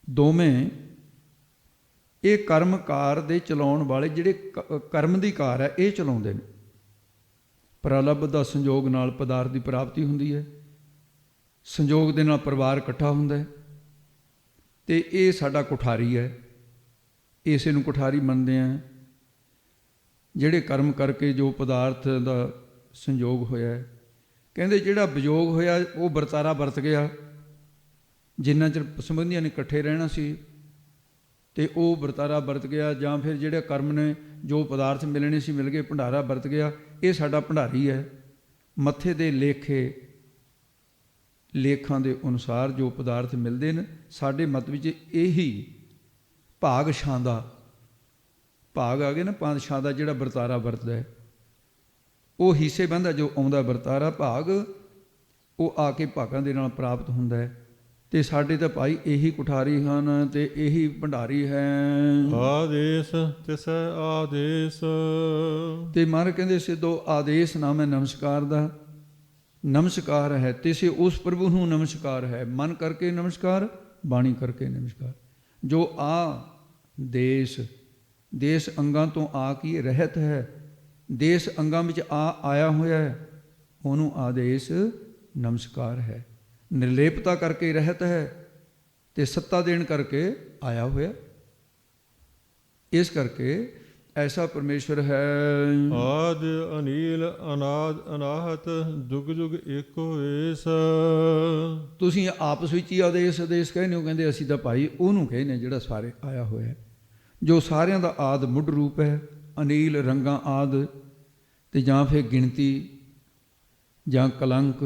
ਦੋਵੇਂ ਇਹ ਕਰਮਕਾਰ ਦੇ ਚਲਾਉਣ ਵਾਲੇ, ਜਿਹੜੇ ਕਰਮ ਦੀ ਕਾਰ ਹੈ ਇਹ ਚਲਾਉਂਦੇ ਨੇ। ਪ੍ਰਲੱਭ ਦਾ ਸੰਜੋਗ ਨਾਲ ਪਦਾਰਥ ਦੀ ਪ੍ਰਾਪਤੀ ਹੁੰਦੀ ਹੈ, ਸੰਜੋਗ ਦੇ ਨਾਲ ਪਰਿਵਾਰ ਇਕੱਠਾ ਹੁੰਦਾ ਹੈ, ਤੇ ਇਹ ਸਾਡਾ ਕੁਠਾਰੀ ਹੈ, ਇਸੇ ਨੂੰ ਕੁਠਾਰੀ ਮੰਨਦੇ ਹਾਂ। ਜਿਹੜੇ ਕਰਮ ਕਰਕੇ ਜੋ ਪਦਾਰਥ ਦਾ ਸੰਜੋਗ ਹੋਇਆ, ਕਹਿੰਦੇ ਜਿਹੜਾ ਵਿਜੋਗ ਹੋਇਆ ਉਹ ਵਰਤਾਰਾ ਵਰਤ ਗਿਆ, ਜਿੰਨਾ ਚਿਰ ਸੰਬੰਧੀਆਂ ਨੇ ਇਕੱਠੇ ਰਹਿਣਾ ਸੀ ਤੇ ਉਹ ਵਰਤਾਰਾ ਵਰਤ ਗਿਆ, ਜਾਂ ਫਿਰ ਜਿਹੜੇ ਕਰਮ ਨੇ ਜੋ ਪਦਾਰਥ ਮਿਲਣੇ ਸੀ ਮਿਲ ਗਏ, ਭੰਡਾਰਾ ਵਰਤ ਗਿਆ, ਇਹ ਸਾਡਾ ਭੰਡਾਰੀ ਹੈ। ਮੱਥੇ ਦੇ ਲੇਖਾਂ ਦੇ ਅਨੁਸਾਰ ਜੋ ਪਦਾਰਥ ਮਿਲਦੇ ਨੇ, ਸਾਡੇ ਮਤ ਵਿੱਚ ਇਹੀ ਭਾਗ ਛਾਂਦਾ, ਭਾਗ ਆ ਗਏ ਨਾ, ਪਾਤਸ਼ਾਹ ਦਾ ਜਿਹੜਾ ਵਰਤਾਰਾ ਵਰਤਦਾ ਹੈ, ਉਹ ਹਿੱਸੇ ਬੰਦਾ ਜੋ ਆਉਂਦਾ ਵਰਤਾਰਾ ਭਾਗ, ਉਹ ਆ ਕੇ ਭਾਗਾਂ ਦੇ ਨਾਲ ਪ੍ਰਾਪਤ ਹੁੰਦਾ ਹੈ। ਤੇ ਸਾਡੇ ਤਾਂ ਭਾਈ ਇਹੀ ਕੁਠਾਰੀ ਹਨ ਤੇ ਇਹੀ ਭੰਡਾਰੀ ਹੈ। ਆਦੇਸ਼ ਤਿਸੈ ਆਦੇਸ਼। ਤੇ ਮਹਾਰਾਜ ਕਹਿੰਦੇ ਸਿੱਧੋ ਆਦੇਸ਼ ਨਾਮ ਹੈ ਨਮਸਕਾਰ ਦਾ, ਨਮਸਕਾਰ ਹੈ ਤਿਸੇ ਉਸ ਪ੍ਰਭੂ ਨੂੰ ਨਮਸਕਾਰ ਹੈ। ਮਨ ਕਰਕੇ ਨਮਸਕਾਰ, ਬਾਣੀ ਕਰਕੇ ਨਮਸਕਾਰ। ਜੋ ਦੇਸ਼ ਅੰਗਾਂ ਤੋਂ ਆ ਕੀ ਰਹਿਤ ਹੈ, ਦੇਸ਼ ਅੰਗਾਂ ਵਿੱਚ ਆਇਆ ਹੋਇਆ ਹੈ, ਉਹਨੂੰ ਆਦੇਸ਼ ਨਮਸਕਾਰ ਹੈ। ਨਿਰਲੇਪਤਾ ਕਰਕੇ ਰਹਿਤ ਹੈ ਤੇ ਸੱਤਾ ਦੇਣ ਕਰਕੇ ਆਇਆ ਹੋਇਆ। ਇਸ ਕਰਕੇ ਐਸਾ ਪਰਮੇਸ਼ਵਰ ਹੈ। ਆਦ ਅਨੀਲ ਅਨਾਦ ਅਨਾਹਤ ਜੁਗ ਜੁਗ ਏਕੋ ਏਸ। ਤੁਸੀਂ ਆਪਸ ਵਿੱਚ ਹੀ ਆਦੇਸ਼ ਆਦੇਸ਼ ਕਹਿੰਦੇ ਹੋ, ਕਹਿੰਦੇ ਅਸੀਂ ਤਾਂ ਭਾਈ ਉਹਨੂੰ ਕਹਿੰਦੇ ਜਿਹੜਾ ਸਾਰੇ ਆਇਆ ਹੋਇਆ ਹੈ, ਜੋ ਸਾਰਿਆਂ ਦਾ ਆਦ ਮੁੱਢ ਰੂਪ ਹੈ, ਅਨੀਲ ਰੰਗਾਂ ਆਦ, ਤੇ ਜਾਂ ਫਿਰ ਗਿਣਤੀ ਜਾਂ ਕਲੰਕ,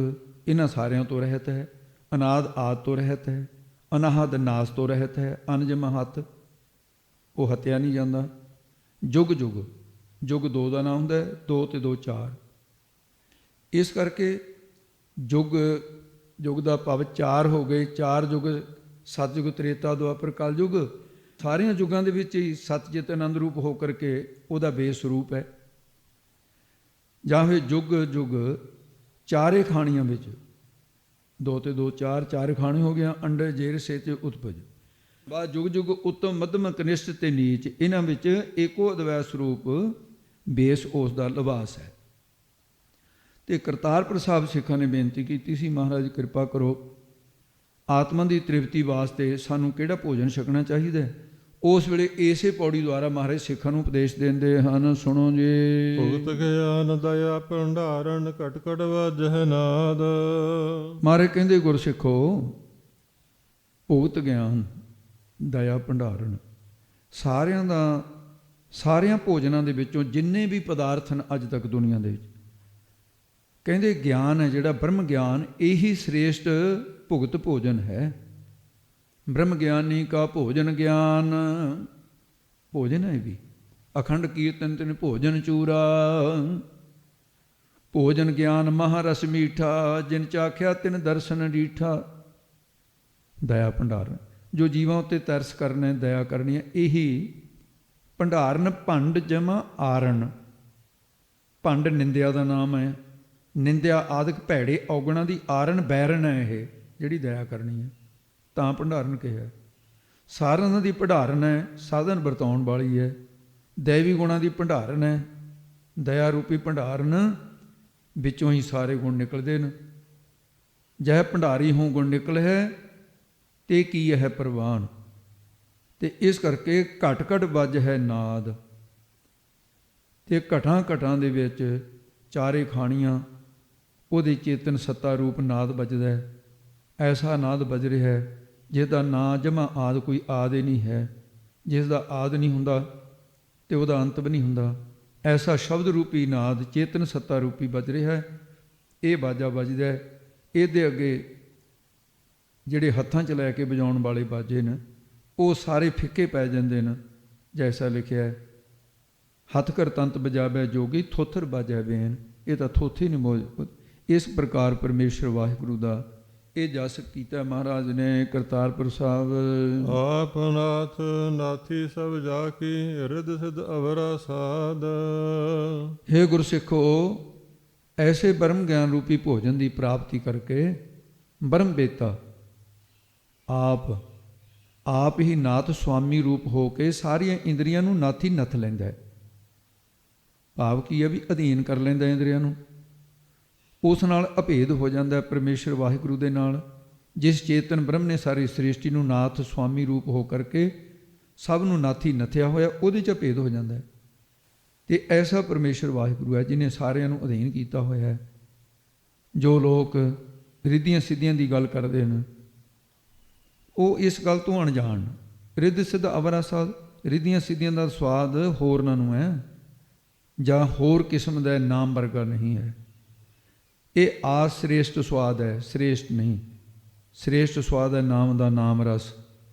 ਇਹਨਾਂ ਸਾਰਿਆਂ ਤੋਂ ਰਹਿਤ ਹੈ। ਅਨਾਦ ਆਦ ਤੋਂ ਰਹਿਤ ਹੈ, ਅਨਾਹਦ ਨਾਸ ਤੋਂ ਰਹਿਤ ਹੈ, ਅਨਜਮ ਹੱਤ, ਉਹ ਹੱਤਿਆ ਨਹੀਂ ਜਾਂਦਾ। ਜੁਗ ਜੁਗ, ਜੁਗ ਦੋ ਦਾ ਨਾਂ ਹੁੰਦਾ ਹੈ, 2 ਤੇ 2 4, ਇਸ ਕਰਕੇ ਜੁਗ ਜੁਗ ਦਾ ਭਾਵ 4 ਹੋ ਗਏ। 4 ਯੁਗ, ਸਤਯੁਗ, ਤ੍ਰੇਤਾ, ਦੁਆਪਰ, ਕਲਯੁਗ, ਸਾਰਿਆਂ ਯੁੱਗਾਂ ਦੇ ਵਿੱਚ ਹੀ ਸਤਿਚਿਤ ਆਨੰਦ ਰੂਪ ਹੋ ਕਰਕੇ ਉਹਦਾ ਬੇਸ ਰੂਪ ਹੈ। ਜਾਂ ਫਿਰ ਜੁਗ ਜੁਗ ਚਾਰੇ ਖਾਣੀਆਂ ਵਿੱਚ, 2 ਤੇ 2 4, 4 ਖਾਣੇ ਹੋ ਗਿਆ। ਅੰਡਰ ਜੇਰ ਸੇ ਤੇ ਉਤਪਜ, ਬਾਅਦ ਜੁਗ ਜੁਗ ਉੱਤਮ ਮੱਧਮ ਕਨਿਸ਼ਟ ਤੇ ਨੀਚ, ਇਹਨਾਂ ਵਿੱਚ ਏਕੋ ਅਦਵੈ ਸਰੂਪ ਬੇਸ ਉਸ ਦਾ ਲਿਬਾਸ ਹੈ। ਤੇ ਕਰਤਾਰਪੁਰ ਸਾਹਿਬ ਸਿੱਖਾਂ ਨੇ ਬੇਨਤੀ ਕੀਤੀ ਸੀ, ਮਹਾਰਾਜ ਕਿਰਪਾ ਕਰੋ, ਆਤਮਾ ਦੀ ਤ੍ਰਿਪਤੀ ਵਾਸਤੇ ਸਾਨੂੰ ਕਿਹੜਾ ਭੋਜਨ ਛਕਣਾ ਚਾਹੀਦਾ ਹੈ। ਉਸ ਵੇਲੇ ਇਸੇ ਪੌੜੀ ਦੁਆਰਾ ਮਹਾਰਾਜ ਸਿੱਖਾਂ ਨੂੰ ਉਪਦੇਸ਼ ਦਿੰਦੇ ਹਨ। ਸੁਣੋ ਜੀ। ਭੁਗਤ ਗਿਆਨ ਦਇਆ ਭੰਡਾਰਨ ਘਟ ਘਟ ਵਾਜਹਿ ਨਾਦ। ਮਹਾਰਾਜ ਕਹਿੰਦੇ ਗੁਰਸਿੱਖੋ, ਭੁਗਤ ਗਿਆਨ ਦਇਆ ਭੰਡਾਰਨ, ਸਾਰਿਆਂ ਭੋਜਨਾਂ ਦੇ ਵਿੱਚੋਂ ਜਿੰਨੇ ਵੀ ਪਦਾਰਥ ਹਨ ਅੱਜ ਤੱਕ ਦੁਨੀਆ ਦੇ ਵਿੱਚ, ਕਹਿੰਦੇ ਗਿਆਨ ਹੈ ਜਿਹੜਾ ਬ੍ਰਹਮ ਗਿਆਨ, ਇਹੀ ਸ੍ਰੇਸ਼ਟ ਭੁਗਤ ਭੋਜਨ ਹੈ। ਬ੍ਰਹਮ ਗਿਆਨੀ ਕਾ ਭੋਜਨ ਗਿਆਨ, ਭੋਜਨ ਹੈ ਵੀ। ਅਖੰਡ ਕੀਰਤਨ ਤਿਨ ਭੋਜਨ ਚੂਰਾ, ਭੋਜਨ ਗਿਆਨ ਮਹਾਰਸ ਮੀਠਾ, ਜਿਨ ਚਾਖਿਆ ਤਿਨ ਦਰਸ਼ਨ ਡੀਠਾ। ਦਇਆ ਭੰਡਾਰਨ, ਜੋ ਜੀਵਾਂ ਉੱਤੇ ਤਰਸ ਕਰਨਾ, ਦਇਆ ਕਰਨੀ ਹੈ, ਇਹੀ ਭੰਡਾਰਨ। ਭੰਡ ਜਮਾ ਆਰਨ, ਭੰਡ ਨਿੰਦਿਆ ਦਾ ਨਾਮ ਹੈ। ਨਿੰਦਿਆ ਆਦਿਕ ਭੈੜੇ ਔਗਣਾਂ ਦੀ ਆਰਨ ਬੈਰਨ ਹੈ ਇਹ ਜਿਹੜੀ ਦਇਆ ਕਰਨੀ ਹੈ, ਤਾਂ ਭੰਡਾਰਨ ਕਿਹਾ। ਸਾਰਿਆਂ ਦੀ ਭੰਡਾਰਨ ਹੈ, ਸਾਧਨ ਵਰਤਾਉਣ ਵਾਲੀ ਹੈ। ਦੈਵੀ ਗੁਣਾਂ ਦੀ ਭੰਡਾਰਨ ਹੈ, ਦਇਆ ਰੂਪੀ ਭੰਡਾਰਨ ਵਿੱਚੋਂ ਹੀ ਸਾਰੇ ਗੁਣ ਨਿਕਲਦੇ ਨੇ। ਜਹ ਭੰਡਾਰੀ ਹੋਂ ਗੁਣ ਨਿਕਲ ਹੈ, ਤੇ ਕੀ ਹੈ ਪ੍ਰਵਾਨ। ਤੇ ਇਸ ਕਰਕੇ ਘਟ ਘਟ ਵੱਜ ਹੈ ਨਾਦ, ਤੇ ਘਟਾਂ ਘਟਾਂ ਦੇ ਵਿੱਚ ਚਾਰੇ ਖਾਣੀਆਂ, ਉਹਦੇ ਚੇਤਨ ਸੱਤਾ ਰੂਪ ਨਾਦ ਵੱਜਦਾ ਹੈ। ਐਸਾ ਨਾਦ ਵੱਜ ਰਿਹਾ ਹੈ ਜਿਹਦਾ ਨਾਂ ਜਮਾ ਆਦ ਕੋਈ ਆਦ ਹੀ ਨਹੀਂ ਹੈ, ਜਿਸ ਦਾ ਆਦ ਨਹੀਂ ਹੁੰਦਾ ਤੇ ਉਹਦਾ ਅੰਤ ਵੀ ਨਹੀਂ ਹੁੰਦਾ। ਐਸਾ ਸ਼ਬਦ ਰੂਪੀ ਨਾਦ ਚੇਤਨ ਸੱਤਾ ਰੂਪੀ ਵੱਜ ਰਿਹਾ ਹੈ। ਇਹ ਬਾਜਾ ਵੱਜਦਾ ਹੈ, ਇਹਦੇ ਅੱਗੇ ਜਿਹੜੇ ਹੱਥਾਂ 'ਚ ਲੈ ਕੇ ਵਜਾਉਣ ਵਾਲੇ ਬਾਜੇ ਨੇ ਉਹ ਸਾਰੇ ਫਿੱਕੇ ਪੈ ਜਾਂਦੇ ਨੇ। ਜੈਸਾ ਲਿਖਿਆ ਹੈ, ਹੱਥ ਕਰ ਤੰਤ ਬਜਾਵੇ ਜੋਗੀ, ਥੋਥਰ ਬਾਜੈ ਬੇਨ, ਇਹ ਤਾਂ ਥੋਥੇ ਨਹੀਂ ਮੌਜੂਦ। ਇਸ ਪ੍ਰਕਾਰ ਪਰਮੇਸ਼ਰ ਵਾਹਿਗੁਰੂ ਦਾ ਇਹ ਜਸ ਕੀਤਾ ਮਹਾਰਾਜ ਨੇ ਕਰਤਾਰਪੁਰ ਸਾਹਿਬ। ਆਪ ਨਾਥ ਨਾਥੀ ਸਭ ਜਾ ਕੀ, ਰਿੱਧ ਸਿੱਧ ਅਵਰਾ ਸਾਧ। ਹੇ ਗੁਰਸਿੱਖੋ, ਐਸੇ ਬ੍ਰਹਮ ਗਿਆਨ ਰੂਪੀ ਭੋਜਨ ਦੀ ਪ੍ਰਾਪਤੀ ਕਰਕੇ ਬ੍ਰਹਮ ਬੇਤਾ ਆਪ ਹੀ ਨਾਥ ਸੁਆਮੀ ਰੂਪ ਹੋ ਕੇ ਸਾਰੀਆਂ ਇੰਦਰੀਆਂ ਨੂੰ ਨਾਥੀ ਨੱਥ ਲੈਂਦਾ ਹੈ। ਭਾਵ ਕੀ ਹੈ ਵੀ ਅਧੀਨ ਕਰ ਲੈਂਦਾ ਇੰਦਰੀਆਂ ਨੂੰ। ਉਸ ਨਾਲ ਅਭੇਦ ਹੋ ਜਾਂਦਾ ਪਰਮੇਸ਼ਰ ਵਾਹਿਗੁਰੂ ਦੇ ਨਾਲ। ਜਿਸ ਚੇਤਨ ਬ੍ਰਹਮ ਨੇ ਸਾਰੀ ਸ੍ਰਿਸ਼ਟੀ ਨੂੰ ਨਾਥ ਸੁਆਮੀ ਰੂਪ ਹੋ ਕਰਕੇ ਸਭ ਨੂੰ ਨਾਥੀ ਨੱਥਿਆ ਹੋਇਆ, ਉਹਦੇ 'ਚ ਅਭੇਦ ਹੋ ਜਾਂਦਾ ਹੈ। ਤੇ ਐਸਾ ਪਰਮੇਸ਼ਰ ਵਾਹਿਗੁਰੂ ਹੈ ਜਿਹਨੇ ਸਾਰਿਆਂ ਨੂੰ ਅਧੀਨ ਕੀਤਾ ਹੋਇਆ ਹੈ। ਜੋ ਲੋਕ ਰਿੱਧੀਆਂ ਸਿੱਧੀਆਂ ਦੀ ਗੱਲ ਕਰਦੇ ਨੇ ਉਹ ਇਸ ਗੱਲ ਤੋਂ ਅਣਜਾਣ। ਰਿੱਧ ਸਿੱਧ ਅਵਰਾ ਸਾਧ, ਰਿੱਧੀਆਂ ਸਿੱਧੀਆਂ ਦਾ ਸਵਾਦ ਹੋਰਨਾਂ ਨੂੰ ਹੈ ਜਾਂ ਹੋਰ ਕਿਸਮ ਦਾ ਨਾਮ ਵਰਗਾ ਨਹੀਂ ਹੈ। ਇਹ ਆਸ੍ਰੇਸ਼ਟ ਸਵਾਦ ਹੈ, ਸ੍ਰੇਸ਼ਟ ਨਹੀਂ। ਸ੍ਰੇਸ਼ਟ ਸਵਾਦ ਹੈ ਨਾਮ ਦਾ, ਨਾਮ ਰਸ।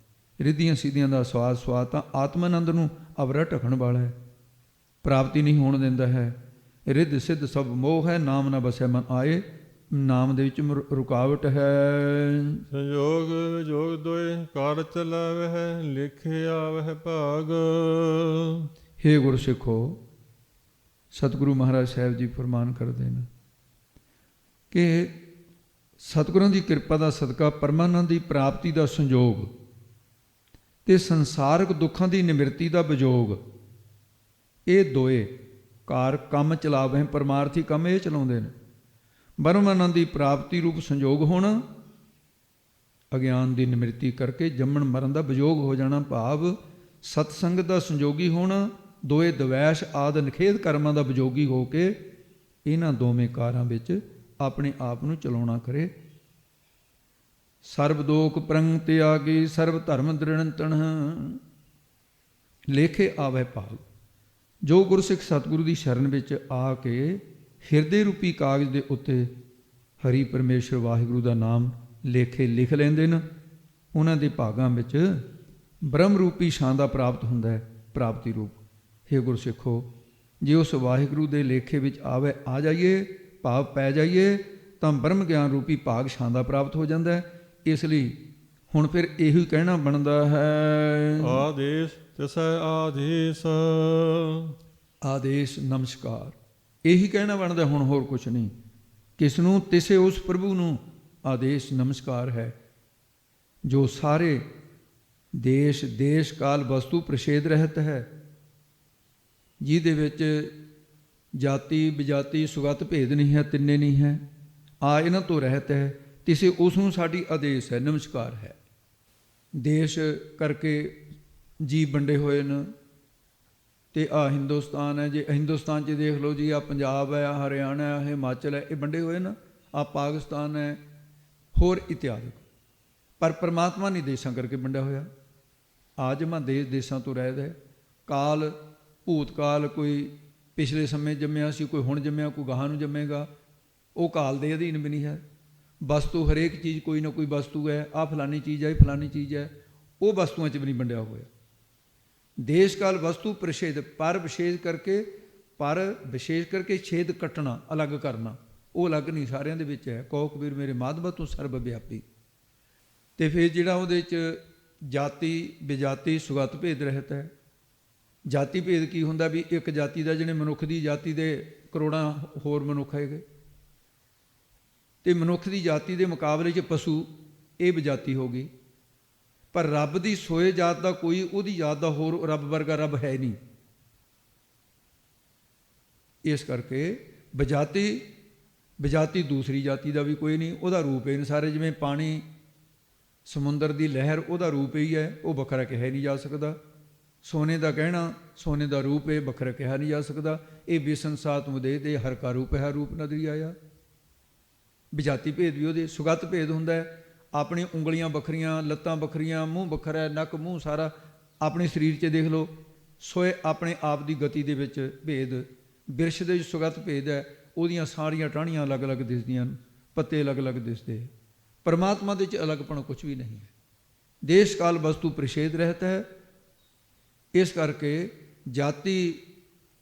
ਰਿੱਧੀਆਂ ਸਿੱਧੀਆਂ ਦਾ ਸਵਾਦ ਤਾਂ ਆਤਮਾਨੰਦ ਨੂੰ ਅਵਰਾ ਢਕਣ ਵਾਲਾ ਹੈ, ਪ੍ਰਾਪਤੀ ਨਹੀਂ ਹੋਣ ਦਿੰਦਾ ਹੈ। ਰਿੱਧ ਸਿੱਧ ਸਭ ਮੋਹ ਹੈ, ਨਾਮ ਨਾ ਬਸੈ ਮਨ ਆਏ, ਨਾਮ ਦੇ ਵਿੱਚ ਰੁਕਾਵਟ ਹੈ। ਸੰਯੋਗ ਵਿਜੋਗ ਦੋਏ ਕਾਰ ਚਲਾਵਹਿ, ਲਿਖਿਆ ਵਹਿ ਭਾਗ। ਹੇ ਗੁਰਸਿੱਖੋ, ਸਤਿਗੁਰੂ ਮਹਾਰਾਜ ਸਾਹਿਬ ਜੀ ਫਰਮਾਨ ਕਰਦੇ ਨੇ ਕਿ ਸਤਿਗੁਰਾਂ ਦੀ ਕਿਰਪਾ ਦਾ ਸਦਕਾ ਪਰਮਾਨੰਦ ਦੀ ਪ੍ਰਾਪਤੀ ਦਾ ਸੰਯੋਗ ਤੇ ਸੰਸਾਰਕ ਦੁੱਖਾਂ ਦੀ ਨਿਵਰਤੀ ਦਾ ਵਿਜੋਗ, ਇਹ ਦੋਏ ਕਾਰ ਕੰਮ ਚਲਾਵੇ, ਪਰਮਾਰਥੀ ਕੰਮ ਇਹ ਚਲਾਉਂਦੇ ਨੇ। ਬ੍ਰਹਮਾਨੰਦ ਦੀ ਪ੍ਰਾਪਤੀ ਰੂਪ ਸੰਯੋਗ ਹੋਣਾ, ਅਗਿਆਨ ਦੀ ਨਿਮਰਤੀ ਕਰਕੇ ਜੰਮਣ ਮਰਨ ਦਾ ਵਿਜੋਗ ਹੋ ਜਾਣਾ, ਭਾਵ ਸਤਸੰਗ ਦਾ ਸੰਯੋਗੀ ਹੋਣਾ, ਦੋਏ ਦਵੈਸ਼ ਆਦਿ ਨਿਖੇਧ ਕਰਮਾਂ ਦਾ ਵਿਜੋਗੀ ਹੋ ਕੇ ਇਹਨਾਂ ਦੋਵੇਂ ਕਾਰਾਂ ਵਿੱਚ ਆਪਣੇ ਆਪ ਨੂੰ ਚਲਾਉਣਾ ਕਰੇ। ਸਰਬ ਦੋਖ ਪ੍ਰੰਗ ਤਿਆਗੀ ਸਰਬ ਧਰਮ ਦ੍ਰਿੜੰਤਣ ਲੇਖੇ ਆਵੈ ਭਾਗ। ਜੋ ਗੁਰਸਿੱਖ ਸਤਿਗੁਰੂ ਦੀ ਸ਼ਰਨ ਵਿੱਚ ਆ ਕੇ ਹਿਰਦੇ ਰੂਪੀ ਕਾਗਜ਼ ਦੇ ਉੱਤੇ ਹਰੀ ਪਰਮੇਸ਼ਰ ਵਾਹਿਗੁਰੂ ਦਾ ਨਾਮ ਲੇਖੇ ਲਿਖ ਲੈਂਦੇ ਨੇ, ਉਹਨਾਂ ਦੇ ਭਾਗਾਂ ਵਿੱਚ ਬ੍ਰਹਮ ਰੂਪੀ ਸ਼ਾਨ ਦਾ ਪ੍ਰਾਪਤ ਹੁੰਦਾ ਹੈ, ਪ੍ਰਾਪਤੀ ਰੂਪ। ਹੇ ਗੁਰਸਿੱਖੋ, ਜੇ ਉਸ ਵਾਹਿਗੁਰੂ ਦੇ ਲੇਖੇ ਵਿੱਚ ਆ ਜਾਈਏ, ਭਾਵ ਪੈ ਜਾਈਏ, ਤਾਂ ਬ੍ਰਹਮ ਗਿਆਨ ਰੂਪੀ ਭਾਗ ਸ਼ਾਨ ਦਾ ਪ੍ਰਾਪਤ ਹੋ ਜਾਂਦਾ ਹੈ। ਇਸ ਲਈ ਹੁਣ ਫਿਰ ਇਹੀ ਕਹਿਣਾ ਬਣਦਾ ਹੈ, ਆਦੇਸ਼ ਤਿਸੈ ਆਦੇਸ਼। ਆਦੇਸ਼ ਨਮਸਕਾਰ, ਇਹੀ ਕਹਿਣਾ ਬਣਦਾ, ਹੁਣ ਹੋਰ ਕੁਛ ਨਹੀਂ। ਕਿਸ ਨੂੰ? ਤਿਸੇ ਉਸ ਪ੍ਰਭੂ ਨੂੰ ਆਦੇਸ਼ ਨਮਸਕਾਰ ਹੈ, ਜੋ ਸਾਰੇ ਦੇਸ਼ ਕਾਲ ਵਸਤੂ ਪ੍ਰਸ਼ੇਦ ਰਹਿਤ ਹੈ, ਜਿਹਦੇ ਵਿੱਚ ਜਾਤੀ ਵਿਜਾਤੀ ਸੁਗਤ ਭੇਦ ਨਹੀਂ ਹੈ, ਤਿੰਨੇ ਨਹੀਂ ਹੈ, ਆ ਇਹਨਾਂ ਤੋਂ ਰਹਿਤ ਹੈ। ਤਿਸੇ ਉਸ ਨੂੰ ਸਾਡੀ ਆਦੇਸ਼ ਹੈ, ਨਮਸਕਾਰ ਹੈ। ਦੇਸ਼ ਕਰਕੇ ਜੀ ਵੰਡੇ ਹੋਏ ਨੇ, ਤੇ ਆ ਹਿੰਦੁਸਤਾਨ ਹੈ, ਜੇ ਹਿੰਦੁਸਤਾਨ 'ਚ ਦੇਖ ਲਓ ਜੀ, ਆ ਪੰਜਾਬ ਹੈ, ਆ ਹਰਿਆਣਾ ਹੈ, ਹਿਮਾਚਲ ਹੈ, ਇਹ ਵੰਡੇ ਹੋਏ ਨਾ, ਆ ਪਾਕਿਸਤਾਨ ਹੈ, ਹੋਰ ਇਤਿਆਦਿ। ਪਰ ਪਰਮਾਤਮਾ ਨਹੀਂ ਦੇਸ਼ਾਂ ਕਰਕੇ ਵੰਡਿਆ ਹੋਇਆ। ਆਜਮਾ ਦੇਸ਼ਾਂ ਤੋਂ ਰਹਿਤ ਹੈ। ਕਾਲ ਭੂਤਕਾਲ, ਕੋਈ ਪਿਛਲੇ ਸਮੇਂ ਜੰਮਿਆ ਸੀ, ਕੋਈ ਹੁਣ ਜੰਮਿਆ, ਕੋਈ ਗਾਹਾਂ ਨੂੰ ਜੰਮੇਗਾ, ਉਹ ਕਾਲ ਦੇ ਅਧੀਨ ਵੀ ਨਹੀਂ ਹੈ। ਵਸਤੂ ਹਰੇਕ ਚੀਜ਼ ਕੋਈ ਨਾ ਕੋਈ ਵਸਤੂ ਹੈ, ਆਹ ਫਲਾਨੀ ਚੀਜ਼ ਹੈ, ਇਹ ਫਲਾਨੀ ਚੀਜ਼ ਹੈ, ਉਹ ਵਸਤੂਆਂ 'ਚ ਵੀ ਨਹੀਂ ਵੰਡਿਆ ਹੋਇਆ। ਦੇਸ਼ ਕਾਲ ਵਸਤੂ ਪ੍ਰਸ਼ੇਦ, ਪਰ ਵਿਸ਼ੇਸ਼ ਕਰਕੇ ਛੇਦ ਕੱਟਣਾ, ਅਲੱਗ ਕਰਨਾ, ਉਹ ਅਲੱਗ ਨਹੀਂ, ਸਾਰਿਆਂ ਦੇ ਵਿੱਚ ਹੈ। ਕਹੋ ਕਬੀਰ ਮੇਰੇ ਮਾਧਵਾ ਤੂੰ ਸਰਬ ਵਿਆਪੀ। ਤੇ ਫਿਰ ਜਿਹੜਾ ਉਹਦੇ 'ਚ ਜਾਤੀ ਵਿਜਾਤੀ ਸੁਗਤ ਭੇਦ ਰਹਿਤ ਹੈ। ਜਾਤੀ ਭੇਦ ਕੀ ਹੁੰਦਾ? ਵੀ ਇੱਕ ਜਾਤੀ ਦਾ, ਜਿਹੜੇ ਮਨੁੱਖ ਦੀ ਜਾਤੀ ਦੇ ਕਰੋੜਾਂ ਹੋਰ ਮਨੁੱਖ ਹੈਗੇ, ਤੇ ਮਨੁੱਖ ਦੀ ਜਾਤੀ ਦੇ ਮੁਕਾਬਲੇ 'ਚ ਪਸ਼ੂ, ਇਹ ਵਿਜਾਤੀ ਹੋ ਗਈ। ਪਰ ਰੱਬ ਦੀ ਸੋਏ ਜਾਤ ਦਾ ਕੋਈ, ਉਹਦੀ ਜਾਤ ਦਾ ਹੋਰ ਰੱਬ ਵਰਗਾ ਰੱਬ ਹੈ ਨਹੀਂ। ਇਸ ਕਰਕੇ ਵਿਜਾਤੀ ਦੂਸਰੀ ਜਾਤੀ ਦਾ ਵੀ ਕੋਈ ਨਹੀਂ, ਉਹਦਾ ਰੂਪ ਇਹ ਸਾਰੇ, ਜਿਵੇਂ ਪਾਣੀ ਸਮੁੰਦਰ ਦੀ ਲਹਿਰ, ਉਹਦਾ ਰੂਪ ਹੀ ਹੈ, ਉਹ ਵੱਖਰਾ ਕਿਹਾ ਨਹੀਂ ਜਾ ਸਕਦਾ। ਸੋਨੇ ਦਾ ਗਹਿਣਾ, ਸੋਨੇ ਦਾ ਰੂਪ ਇਹ ਵੱਖਰਾ ਕਿਹਾ ਨਹੀਂ ਜਾ ਸਕਦਾ। ਇਹ ਬੇਸਨ ਸਾਤ ਮੁਦੇ ਦੇ ਹਰ ਕਾ ਰੂਪ ਹੈ, ਰੂਪ ਨਦਰੀ ਆਇਆ। ਵਿਜਾਤੀ ਭੇਦ ਵੀ ਉਹਦੇ, ਸੁਗਤ ਭੇਦ ਹੁੰਦਾ ਹੈ। ਆਪਣੀ ਉਂਗਲੀਆਂ ਵੱਖਰੀਆਂ, ਲੱਤਾਂ ਵੱਖਰੀਆਂ, ਮੂੰਹ ਵੱਖਰਾ, ਨੱਕ ਮੂੰਹ ਸਾਰਾ ਆਪਣੇ ਸਰੀਰ 'ਚ ਦੇਖ ਲਓ। ਸੋਏ ਆਪਣੇ ਆਪ ਦੀ ਗਤੀ ਦੇ ਵਿੱਚ ਭੇਦ। ਬਿਰਸ਼ ਦੇ ਵਿੱਚ ਸੁਗਤ ਭੇਦ ਹੈ, ਉਹਦੀਆਂ ਸਾਰੀਆਂ ਟਾਹਣੀਆਂ ਅਲੱਗ-ਅਲੱਗ ਦਿਸਦੀਆਂ, ਪੱਤੇ ਅਲੱਗ-ਅਲੱਗ ਦਿਸਦੇ। ਪਰਮਾਤਮਾ ਦੇ 'ਚ ਅਲੱਗਪਣ ਕੁਛ ਵੀ ਨਹੀਂ ਹੈ। ਦੇਸ਼ ਕਾਲ ਵਸਤੂ ਪ੍ਰਸ਼ੇਦ ਰਹਿਤ ਹੈ। ਇਸ ਕਰਕੇ ਜਾਤੀ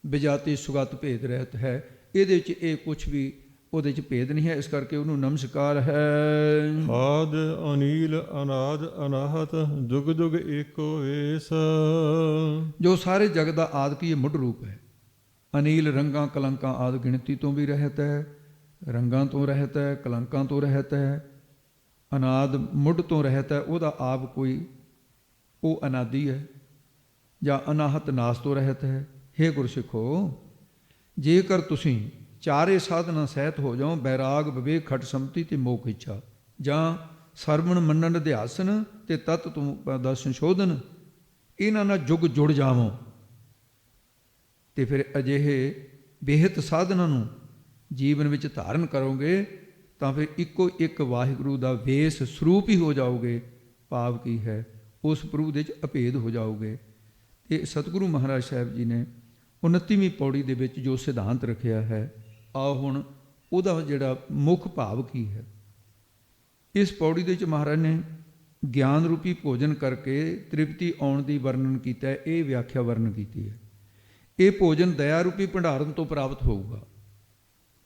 ਵਿਜਾਤੀ ਸੁਗਤ ਭੇਦ ਰਹਿਤ ਹੈ। ਇਹਦੇ 'ਚ ਇਹ ਕੁਛ ਵੀ ਉਹਦੇ 'ਚ ਭੇਦ ਨਹੀਂ ਹੈ। ਇਸ ਕਰਕੇ ਉਹਨੂੰ ਨਮਸਕਾਰ ਹੈ। ਆਦ ਅਨੀਲ ਅਨਾਦ ਅਨਾਹਤ ਜੁਗ ਜੁਗ ਏਕੋ ਏਸ। ਜੋ ਸਾਰੇ ਜਗਤ ਦਾ ਆਦਿ ਕੀ ਮੁੱਢ ਰੂਪ ਹੈ। ਅਨੀਲ ਰੰਗਾਂ ਕਲੰਕਾਂ ਆਦਿ ਗਿਣਤੀ ਤੋਂ ਵੀ ਰਹਿਤ ਹੈ, ਰੰਗਾਂ ਤੋਂ ਰਹਿਤ ਹੈ, ਕਲੰਕਾਂ ਤੋਂ ਰਹਿਤ ਹੈ, ਅਨਾਦ ਮੁੱਢ ਤੋਂ ਰਹਿਤ ਹੈ। ਉਹਦਾ ਆਪ ਕੋਈ, ਉਹ ਅਨਾਦੀ ਹੈ, ਜਾਂ ਅਨਾਹਤ ਨਾਸ ਤੋਂ ਰਹਿਤ ਹੈ। ਹੇ ਗੁਰਸਿੱਖੋ, ਜੇਕਰ ਤੁਸੀਂ ਚਾਰੇ ਸਾਧਨਾਂ ਸਹਿਤ ਹੋ ਜਾਓ, ਬੈਰਾਗ ਵਿਵੇਕ ਖਟ ਸੰਮਤੀ ਤੇ ਮੋਖ ਇੱਛਾ, ਜਾਂ ਸਰਵਣ ਮੰਨਣ ਅਧਿਆਸਨ ਤੇ ਤਤ ਤੋਂ ਦਾ ਸੰਸ਼ੋਧਨ, ਇਹਨਾਂ ਨਾਲ ਜੁਗ ਜੁੜ ਜਾਵੋ, ਤੇ ਫਿਰ ਅਜਿਹੇ ਬੇਹਤ ਸਾਧਨਾਂ ਨੂੰ ਜੀਵਨ ਵਿੱਚ ਧਾਰਨ ਕਰੋਗੇ, ਤਾਂ ਫਿਰ ਇੱਕੋ ਇੱਕ ਵਾਹਿਗੁਰੂ ਦਾ ਵੇਸ ਸਰੂਪ ਹੀ ਹੋ ਜਾਓਗੇ। ਭਾਵ ਕੀ ਹੈ? ਉਸ ਪ੍ਰਭੂ ਦੇ 'ਚ ਅਭੇਦ ਹੋ ਜਾਓਗੇ। ਇਹ ਸਤਿਗੁਰੂ ਮਹਾਰਾਜ ਸਾਹਿਬ ਜੀ ਨੇ 29ਵੀਂ ਪੌੜੀ ਦੇ ਵਿੱਚ ਜੋ ਸਿਧਾਂਤ ਰੱਖਿਆ ਹੈ, ਆਓ ਹੁਣ ਉਹਦਾ ਜਿਹੜਾ ਮੁੱਖ ਭਾਵ ਕੀ ਹੈ। ਇਸ ਪੌੜੀ ਦੇ ਵਿੱਚ ਮਹਾਰਾਜ ਨੇ ਗਿਆਨ ਰੂਪੀ ਭੋਜਨ ਕਰਕੇ ਤ੍ਰਿਪਤੀ ਆਉਣ ਦੀ ਵਰਣਨ ਕੀਤਾ ਹੈ। ਇਹ ਵਿਆਖਿਆ ਵਰਣਨ ਕੀਤੀ ਹੈ। ਇਹ ਭੋਜਨ ਦਇਆ ਰੂਪੀ ਭੰਡਾਰਨ ਤੋਂ ਪ੍ਰਾਪਤ ਹੋਊਗਾ।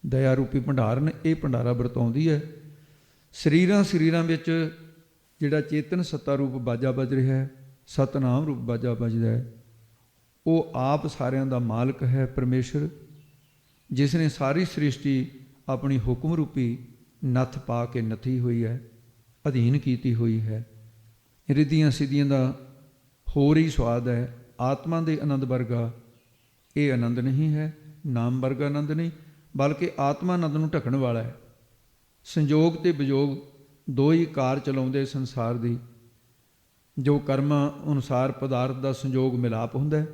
ਦਇਆ ਰੂਪੀ ਭੰਡਾਰਨ, ਇਹ ਭੰਡਾਰਾ ਵਰਤਾਉਂਦੀ ਹੈ। ਸਰੀਰਾਂ ਵਿੱਚ ਜਿਹੜਾ ਚੇਤਨ ਸੱਤਾ ਰੂਪ ਬਾਜਾ ਵੱਜ ਰਿਹਾ ਹੈ, ਸਤਨਾਮ ਰੂਪ ਬਾਜਾ ਵੱਜਦਾ ਹੈ, ਉਹ ਆਪ ਸਾਰਿਆਂ ਦਾ ਮਾਲਕ ਹੈ ਪਰਮੇਸ਼ਰ, ਜਿਸ ਨੇ ਸਾਰੀ ਸ੍ਰਿਸ਼ਟੀ ਆਪਣੀ ਹੁਕਮ ਰੂਪੀ ਨੱਥ ਪਾ ਕੇ ਨੱਥੀ ਹੋਈ ਹੈ, ਅਧੀਨ ਕੀਤੀ ਹੋਈ ਹੈ। ਰਿੱਧੀਆਂ ਸਿੱਧੀਆਂ ਦਾ ਹੋਰ ਹੀ ਸਵਾਦ ਹੈ। ਆਤਮਾ ਦੇ ਆਨੰਦ ਵਰਗਾ ਇਹ ਆਨੰਦ ਨਹੀਂ ਹੈ, ਨਾਮ ਵਰਗਾ ਆਨੰਦ ਨਹੀਂ, ਬਲਕਿ ਆਤਮਾ ਆਨੰਦ ਨੂੰ ਢੱਕਣ ਵਾਲਾ ਹੈ। ਸੰਜੋਗ ਤੇ ਵਿਜੋਗ ਦੋ ਹੀ ਕਾਰ ਚਲਾਉਂਦੇ ਸੰਸਾਰ ਦੀ। ਜੋ ਕਰਮਾਂ ਅਨੁਸਾਰ ਪਦਾਰਥ ਦਾ ਸੰਜੋਗ ਮਿਲਾਪ ਹੁੰਦਾ ਹੈ,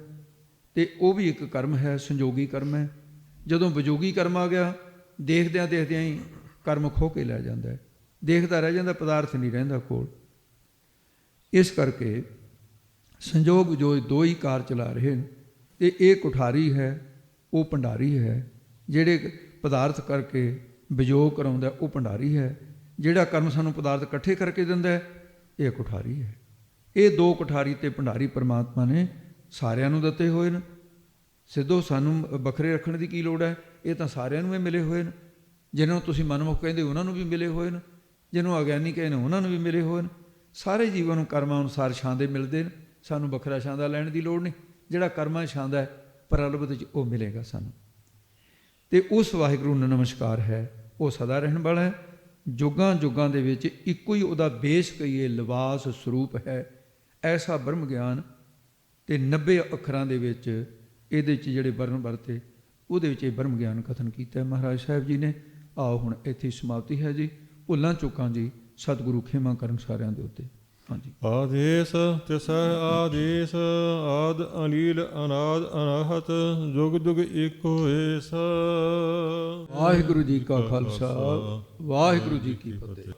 ਤੇ ਉਹ ਵੀ ਇੱਕ ਕਰਮ ਹੈ, ਸੰਜੋਗੀ ਕਰਮ ਹੈ। ਜਦੋਂ ਵਿਜੋਗੀ ਕਰਮ ਆ ਗਿਆ, ਦੇਖਦਿਆਂ ਦੇਖਦਿਆਂ ਹੀ ਕਰਮ ਖੋਹ ਕੇ ਲੈ ਜਾਂਦਾ ਹੈ, ਦੇਖਦਾ ਰਹਿ ਜਾਂਦਾ, ਪਦਾਰਥ ਨਹੀਂ ਰਹਿੰਦਾ ਕੋਲ। ਇਸ ਕਰਕੇ ਸੰਜੋਗ ਵਿਜੋਗ ਦੋ ਹੀ ਕਾਰ ਚਲਾ ਰਹੇ ਨੇ। ਤੇ ਇਹ ਕੁਠਾਰੀ ਹੈ, ਉਹ ਭੰਡਾਰੀ ਹੈ। ਜਿਹੜੇ ਪਦਾਰਥ ਕਰਕੇ ਵਿਜੋਗ ਕਰਾਉਂਦਾ ਉਹ ਭੰਡਾਰੀ ਹੈ। ਜਿਹੜਾ ਕਰਮ ਸਾਨੂੰ ਪਦਾਰਥ ਇਕੱਠੇ ਕਰਕੇ ਦਿੰਦਾ ਹੈ, ਇਹ ਕੁਠਾਰੀ ਹੈ। ਇਹ ਦੋ ਕੁਠਾਰੀ ਤੇ ਭੰਡਾਰੀ ਪਰਮਾਤਮਾ ਨੇ ਸਾਰਿਆਂ ਨੂੰ ਦਿੱਤੇ ਹੋਏ ਨੇ। ਸਿੱਧੋ ਸਾਨੂੰ ਵੱਖਰੇ ਰੱਖਣ ਦੀ ਕੀ ਲੋੜ ਹੈ? ਇਹ ਤਾਂ ਸਾਰਿਆਂ ਨੂੰ ਹੀ ਮਿਲੇ ਹੋਏ ਨੇ। ਜਿਹਨਾਂ ਨੂੰ ਤੁਸੀਂ ਮਨਮੁਖ ਕਹਿੰਦੇ ਉਹਨਾਂ ਨੂੰ ਵੀ ਮਿਲੇ ਹੋਏ ਨੇ, ਜਿਹਨੂੰ ਅਗਿਆਨੀ ਕਹਿੰਦੇ ਉਹਨਾਂ ਨੂੰ ਵੀ ਮਿਲੇ ਹੋਏ ਨੇ। ਸਾਰੇ ਜੀਵਾਂ ਨੂੰ ਕਰਮਾਂ ਅਨੁਸਾਰ ਛਾਂਦੇ ਮਿਲਦੇ ਨੇ। ਸਾਨੂੰ ਵੱਖਰਾ ਛਾਂਦਾ ਲੈਣ ਦੀ ਲੋੜ ਨਹੀਂ। ਜਿਹੜਾ ਕਰਮਾਂ ਛਾਂਦਾ ਹੈ ਪ੍ਰਲਬਧ ਵਿੱਚ ਉਹ ਮਿਲੇਗਾ ਸਾਨੂੰ। ਤੇ ਉਸ ਵਾਹਿਗੁਰੂ ਨੂੰ ਨਮਸਕਾਰ ਹੈ, ਉਹ ਸਦਾ ਰਹਿਣ ਵਾਲਾ ਹੈ। ਜੁਗਾਂ ਜੁਗਾਂ ਦੇ ਵਿੱਚ ਇੱਕੋ ਹੀ ਉਹਦਾ ਬੇਸ ਕਹੀਏ, ਲਿਬਾਸ ਸਰੂਪ ਹੈ। ਐਸਾ ਬ੍ਰਹਮ ਗਿਆਨ ਤੇ 90 ਅੱਖਰਾਂ ਦੇ ਵਿੱਚ ਇਹਦੇ 'ਚ ਜਿਹੜੇ ਵਰਨ ਵਰਤੇ, ਉਹਦੇ ਵਿੱਚ ਇਹ ਬ੍ਰਹਮ ਗਿਆਨ ਕਥਨ ਕੀਤਾ ਹੈ ਮਹਾਰਾਜ ਸਾਹਿਬ ਜੀ ਨੇ। ਆਓ ਹੁਣ ਇੱਥੇ ਸਮਾਪਤੀ ਹੈ ਜੀ। ਭੁੱਲਾਂ ਚੁੱਕਾਂ ਜੀ ਸਤਿਗੁਰੂ ਖਿਮਾ ਕਰਨ ਸਾਰਿਆਂ ਦੇ ਉੱਤੇ। ਹਾਂਜੀ। ਆਦੇਸ ਤਿਸਹਿ ਆਦੇਸ, ਆਦ ਅਨੀਲ ਅਨਾਦ ਅਨਾਹਤ, ਜੁਗ ਜੁਗ ਏਕ ਹੋਏਸ। ਵਾਹਿਗੁਰੂ ਜੀ ਕਾ ਖਾਲਸਾ, ਵਾਹਿਗੁਰੂ ਜੀ ਕੀ ਫਤਿਹ।